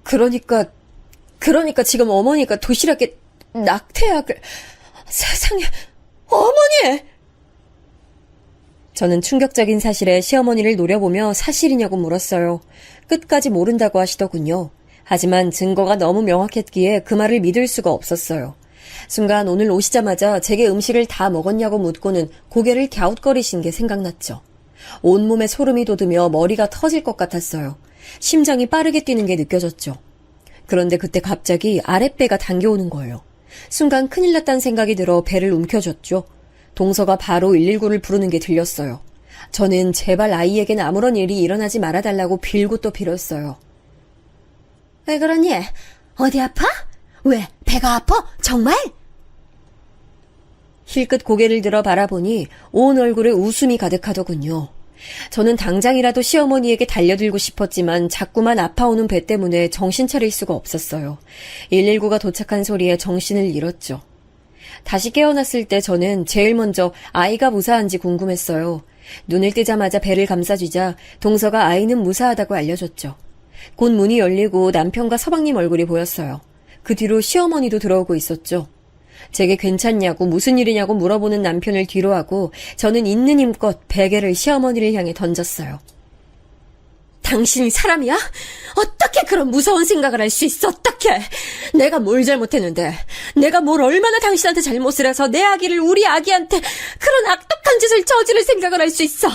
그러니까 지금 어머니가 도시락에 낙태약을... 세상에... 어머니! 저는 충격적인 사실에 시어머니를 노려보며 사실이냐고 물었어요. 끝까지 모른다고 하시더군요. 하지만 증거가 너무 명확했기에 그 말을 믿을 수가 없었어요. 순간 오늘 오시자마자 제게 음식을 다 먹었냐고 묻고는 고개를 갸웃거리신 게 생각났죠. 온몸에 소름이 돋으며 머리가 터질 것 같았어요. 심장이 빠르게 뛰는 게 느껴졌죠. 그런데 그때 갑자기 아랫배가 당겨오는 거예요. 순간 큰일 났다는 생각이 들어 배를 움켜쥐었죠. 동서가 바로 119를 부르는 게 들렸어요. 저는 제발 아이에겐 아무런 일이 일어나지 말아달라고 빌고 또 빌었어요. 왜 그러니? 어디 아파? 왜? 배가 아파? 정말? 힐끗 고개를 들어 바라보니 온 얼굴에 웃음이 가득하더군요. 저는 당장이라도 시어머니에게 달려들고 싶었지만 자꾸만 아파오는 배 때문에 정신 차릴 수가 없었어요. 119가 도착한 소리에 정신을 잃었죠. 다시 깨어났을 때 저는 제일 먼저 아이가 무사한지 궁금했어요. 눈을 뜨자마자 배를 감싸쥐자 동서가 아이는 무사하다고 알려줬죠. 곧 문이 열리고 남편과 서방님 얼굴이 보였어요. 그 뒤로 시어머니도 들어오고 있었죠. 제게 괜찮냐고 무슨 일이냐고 물어보는 남편을 뒤로하고 저는 있는 힘껏 베개를 시어머니를 향해 던졌어요. 당신이 사람이야? 어떻게 그런 무서운 생각을 할 수 있어? 어떻게? 내가 뭘 잘못했는데? 내가 뭘 얼마나 당신한테 잘못을 해서 내 아기를 우리 아기한테 그런 악독한 짓을 저지를 생각을 할 수 있어?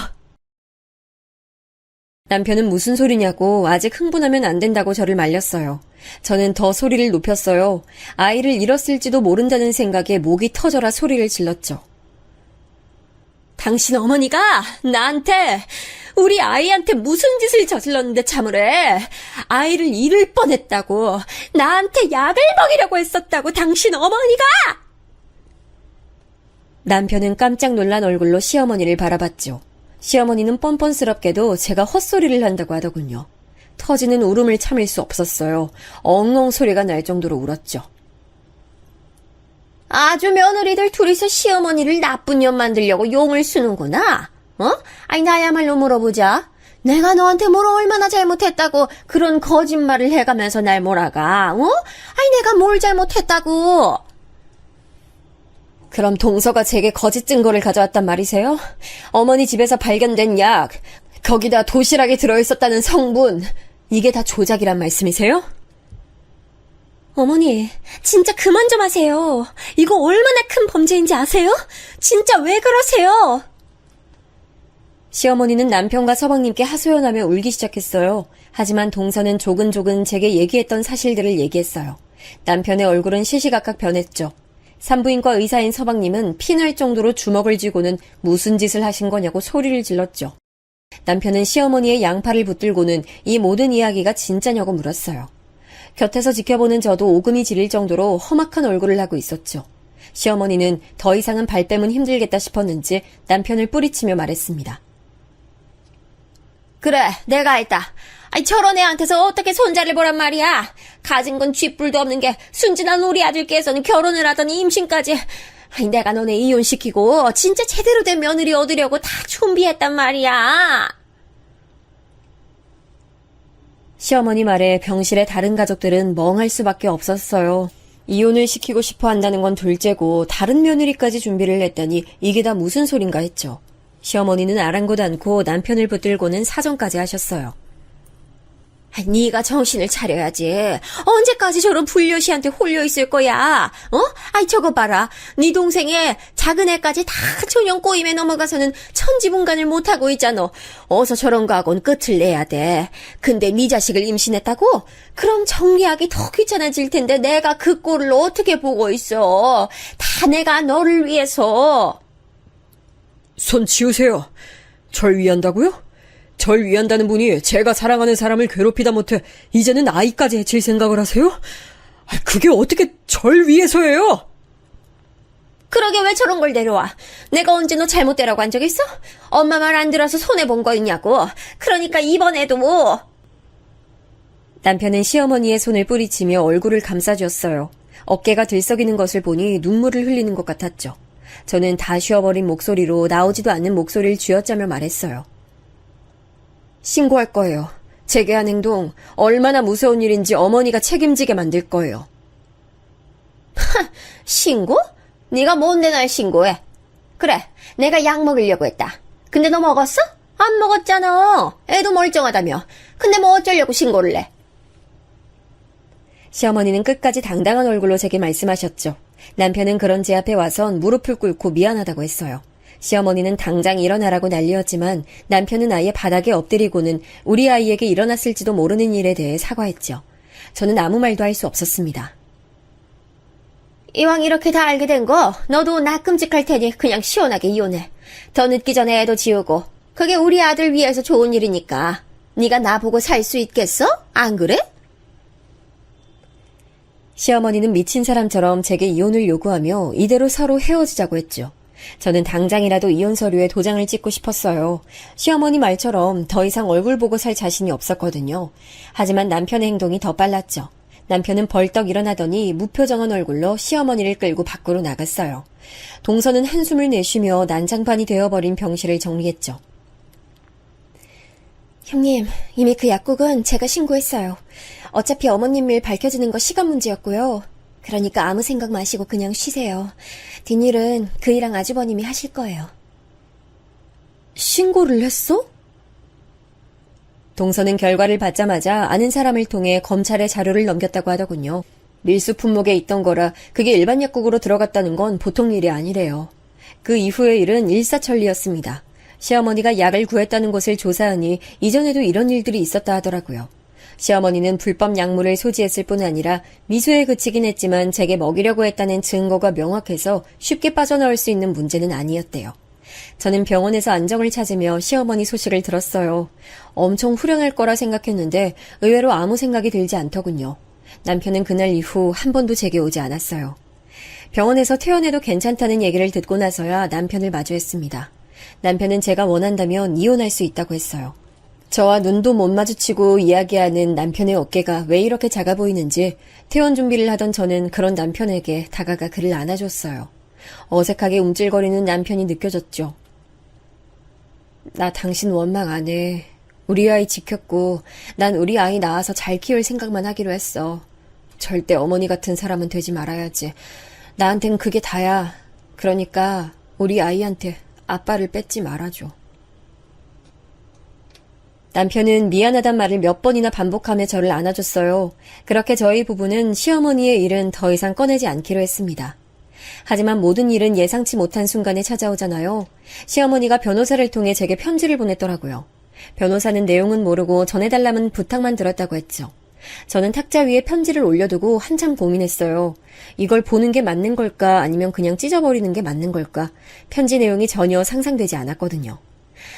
남편은 무슨 소리냐고 아직 흥분하면 안 된다고 저를 말렸어요. 저는 더 소리를 높였어요. 아이를 잃었을지도 모른다는 생각에 목이 터져라 소리를 질렀죠. 당신 어머니가 나한테 우리 아이한테 무슨 짓을 저질렀는데 참으래. 아이를 잃을 뻔했다고. 나한테 약을 먹이려고 했었다고 당신 어머니가. 남편은 깜짝 놀란 얼굴로 시어머니를 바라봤죠. 시어머니는 뻔뻔스럽게도 제가 헛소리를 한다고 하더군요. 터지는 울음을 참을 수 없었어요. 엉엉 소리가 날 정도로 울었죠. 아주 며느리들 둘이서 시어머니를 나쁜 년 만들려고 용을 쓰는구나. 아니 나야말로 물어보자. 내가 너한테 뭘 얼마나 잘못했다고 그런 거짓말을 해가면서 날 몰아가. 아니 내가 뭘 잘못했다고. 그럼 동서가 제게 거짓 증거를 가져왔단 말이세요? 어머니 집에서 발견된 약, 거기다 도시락에 들어있었다는 성분, 이게 다 조작이란 말씀이세요? 어머니, 진짜 그만 좀 하세요. 이거 얼마나 큰 범죄인지 아세요? 진짜 왜 그러세요? 시어머니는 남편과 서방님께 하소연하며 울기 시작했어요. 하지만 동서는 조근조근 제게 얘기했던 사실들을 얘기했어요. 남편의 얼굴은 시시각각 변했죠. 산부인과 의사인 서방님은 피날 정도로 주먹을 쥐고는 무슨 짓을 하신 거냐고 소리를 질렀죠. 남편은 시어머니의 양팔을 붙들고는 이 모든 이야기가 진짜냐고 물었어요. 곁에서 지켜보는 저도 오금이 지릴 정도로 험악한 얼굴을 하고 있었죠. 시어머니는 더 이상은 발 빼면 힘들겠다 싶었는지 남편을 뿌리치며 말했습니다. 그래, 내가 했다. 아이, 저런 애한테서 어떻게 손자를 보란 말이야. 가진 건 쥐뿔도 없는 게 순진한 우리 아들께서는 결혼을 하더니 임신까지. 아이, 내가 너네 이혼시키고 진짜 제대로 된 며느리 얻으려고 다 준비했단 말이야. 시어머니 말에 병실의 다른 가족들은 멍할 수밖에 없었어요. 이혼을 시키고 싶어 한다는 건 둘째고 다른 며느리까지 준비를 했다니 이게 다 무슨 소린가 했죠. 시어머니는 아랑곳 않고 남편을 붙들고는 사정까지 하셨어요. 아이, 네가 정신을 차려야지. 언제까지 저런 불려시한테 홀려 있을 거야? 아이, 저거 봐라. 네 동생의 작은 애까지 다 초년 꼬임에 넘어가서는 천지분간을 못하고 있잖아. 어서 저런 거 하고는 끝을 내야 돼. 근데 네 자식을 임신했다고? 그럼 정리하기 더 귀찮아질 텐데 내가 그 꼴을 어떻게 보고 있어. 다 내가 너를 위해서. 손 치우세요. 절 위한다고요? 절 위한다는 분이 제가 사랑하는 사람을 괴롭히다 못해 이제는 아이까지 해칠 생각을 하세요? 그게 어떻게 절 위해서예요? 그러게 왜 저런 걸 데려와? 내가 언제 너 잘못되라고 한 적 있어? 엄마 말 안 들어서 손해본 거 있냐고. 그러니까 이번에도 뭐. 남편은 시어머니의 손을 뿌리치며 얼굴을 감싸주었어요. 어깨가 들썩이는 것을 보니 눈물을 흘리는 것 같았죠. 저는 다 쉬어버린 목소리로 나오지도 않는 목소리를 쥐어짜며 말했어요. 신고할 거예요. 제게 한 행동 얼마나 무서운 일인지 어머니가 책임지게 만들 거예요. 신고? 네가 뭔데 날 신고해? 그래, 내가 약 먹이려고 했다. 근데 너 먹었어? 안 먹었잖아. 애도 멀쩡하다며. 근데 뭐 어쩌려고 신고를 해? 시어머니는 끝까지 당당한 얼굴로 제게 말씀하셨죠. 남편은 그런 제 앞에 와선 무릎을 꿇고 미안하다고 했어요. 시어머니는 당장 일어나라고 난리였지만 남편은 아예 바닥에 엎드리고는 우리 아이에게 일어났을지도 모르는 일에 대해 사과했죠. 저는 아무 말도 할 수 없었습니다. 이왕 이렇게 다 알게 된 거 너도 나 끔찍할 테니 그냥 시원하게 이혼해. 더 늦기 전에 애도 지우고. 그게 우리 아들 위해서 좋은 일이니까. 네가 나 보고 살 수 있겠어? 안 그래? 시어머니는 미친 사람처럼 제게 이혼을 요구하며 이대로 서로 헤어지자고 했죠. 저는 당장이라도 이혼 서류에 도장을 찍고 싶었어요. 시어머니 말처럼 더 이상 얼굴 보고 살 자신이 없었거든요. 하지만 남편의 행동이 더 빨랐죠. 남편은 벌떡 일어나더니 무표정한 얼굴로 시어머니를 끌고 밖으로 나갔어요. 동서는 한숨을 내쉬며 난장판이 되어버린 병실을 정리했죠. 형님, 이미 그 약국은 제가 신고했어요. 어차피 어머님 일 밝혀지는 거 시간 문제였고요. 그러니까 아무 생각 마시고 그냥 쉬세요. 뒷일은 그이랑 아주버님이 하실 거예요. 신고를 했어? 동서는 결과를 받자마자 아는 사람을 통해 검찰에 자료를 넘겼다고 하더군요. 밀수 품목에 있던 거라 그게 일반 약국으로 들어갔다는 건 보통 일이 아니래요. 그 이후의 일은 일사천리였습니다. 시어머니가 약을 구했다는 것을 조사하니 이전에도 이런 일들이 있었다 하더라고요. 시어머니는 불법 약물을 소지했을 뿐 아니라 미수에 그치긴 했지만 제게 먹이려고 했다는 증거가 명확해서 쉽게 빠져나올 수 있는 문제는 아니었대요. 저는 병원에서 안정을 찾으며 시어머니 소식을 들었어요. 엄청 후련할 거라 생각했는데 의외로 아무 생각이 들지 않더군요. 남편은 그날 이후 한 번도 제게 오지 않았어요. 병원에서 퇴원해도 괜찮다는 얘기를 듣고 나서야 남편을 마주했습니다. 남편은 제가 원한다면 이혼할 수 있다고 했어요. 저와 눈도 못 마주치고 이야기하는 남편의 어깨가 왜 이렇게 작아 보이는지 퇴원 준비를 하던 저는 그런 남편에게 다가가 그를 안아줬어요. 어색하게 움찔거리는 남편이 느껴졌죠. 나 당신 원망 안 해. 우리 아이 지켰고 난 우리 아이 낳아서 잘 키울 생각만 하기로 했어. 절대 어머니 같은 사람은 되지 말아야지. 나한텐 그게 다야. 그러니까 우리 아이한테 아빠를 뺏지 말아줘. 남편은 미안하단 말을 몇 번이나 반복하며 저를 안아줬어요. 그렇게 저희 부부는 시어머니의 일은 더 이상 꺼내지 않기로 했습니다. 하지만 모든 일은 예상치 못한 순간에 찾아오잖아요. 시어머니가 변호사를 통해 제게 편지를 보냈더라고요. 변호사는 내용은 모르고 전해달라는 부탁만 들었다고 했죠. 저는 탁자 위에 편지를 올려두고 한참 고민했어요. 이걸 보는 게 맞는 걸까 아니면 그냥 찢어버리는 게 맞는 걸까? 편지 내용이 전혀 상상되지 않았거든요.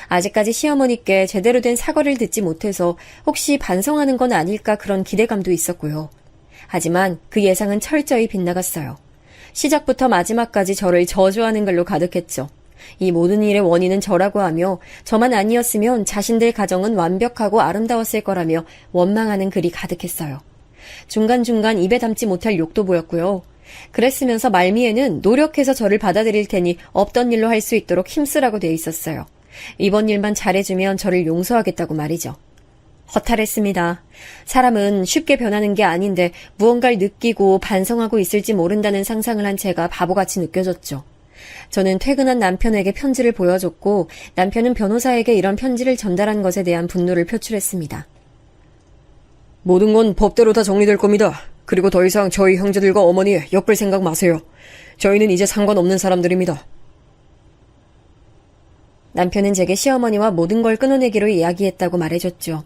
아직까지 시어머니께 제대로 된 사과를 듣지 못해서 혹시 반성하는 건 아닐까 그런 기대감도 있었고요. 하지만 그 예상은 철저히 빗나갔어요. 시작부터 마지막까지 저를 저주하는 글로 가득했죠. 이 모든 일의 원인은 저라고 하며 저만 아니었으면 자신들 가정은 완벽하고 아름다웠을 거라며 원망하는 글이 가득했어요. 중간중간 입에 담지 못할 욕도 보였고요. 그랬으면서 말미에는 노력해서 저를 받아들일 테니 없던 일로 할 수 있도록 힘쓰라고 돼 있었어요. 이번 일만 잘해주면 저를 용서하겠다고 말이죠. 허탈했습니다. 사람은 쉽게 변하는 게 아닌데 무언가를 느끼고 반성하고 있을지 모른다는 상상을 한 제가 바보같이 느껴졌죠. 저는 퇴근한 남편에게 편지를 보여줬고 남편은 변호사에게 이런 편지를 전달한 것에 대한 분노를 표출했습니다. 모든 건 법대로 다 정리될 겁니다. 그리고 더 이상 저희 형제들과 어머니 엮을 생각 마세요. 저희는 이제 상관없는 사람들입니다. 남편은 제게 시어머니와 모든 걸 끊어내기로 이야기했다고 말해줬죠.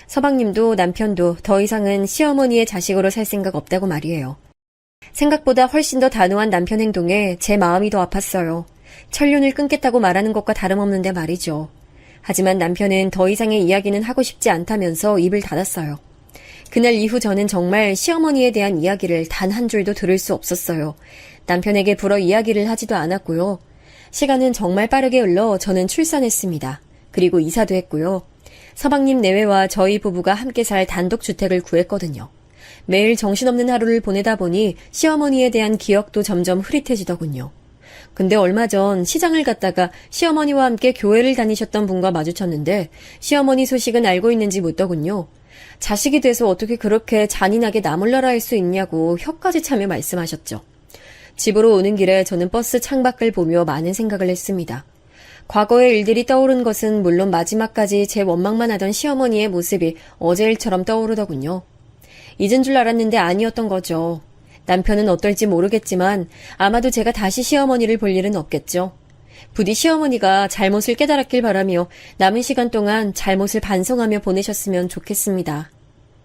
서방님도 남편도 더 이상은 시어머니의 자식으로 살 생각 없다고 말이에요. 생각보다 훨씬 더 단호한 남편 행동에 제 마음이 더 아팠어요. 천륜을 끊겠다고 말하는 것과 다름없는데 말이죠. 하지만 남편은 더 이상의 이야기는 하고 싶지 않다면서 입을 닫았어요. 그날 이후 저는 정말 시어머니에 대한 이야기를 단 한 줄도 들을 수 없었어요. 남편에게 불어 이야기를 하지도 않았고요. 시간은 정말 빠르게 흘러 저는 출산했습니다. 그리고 이사도 했고요. 서방님 내외와 저희 부부가 함께 살 단독주택을 구했거든요. 매일 정신없는 하루를 보내다 보니 시어머니에 대한 기억도 점점 흐릿해지더군요. 근데 얼마 전 시장을 갔다가 시어머니와 함께 교회를 다니셨던 분과 마주쳤는데 시어머니 소식은 알고 있는지 묻더군요. 자식이 돼서 어떻게 그렇게 잔인하게 나몰라라 할 수 있냐고 혀까지 차며 말씀하셨죠. 집으로 오는 길에 저는 버스 창밖을 보며 많은 생각을 했습니다. 과거의 일들이 떠오른 것은 물론 마지막까지 제 원망만 하던 시어머니의 모습이 어제 일처럼 떠오르더군요. 잊은 줄 알았는데 아니었던 거죠. 남편은 어떨지 모르겠지만 아마도 제가 다시 시어머니를 볼 일은 없겠죠. 부디 시어머니가 잘못을 깨달았길 바라며 남은 시간 동안 잘못을 반성하며 보내셨으면 좋겠습니다.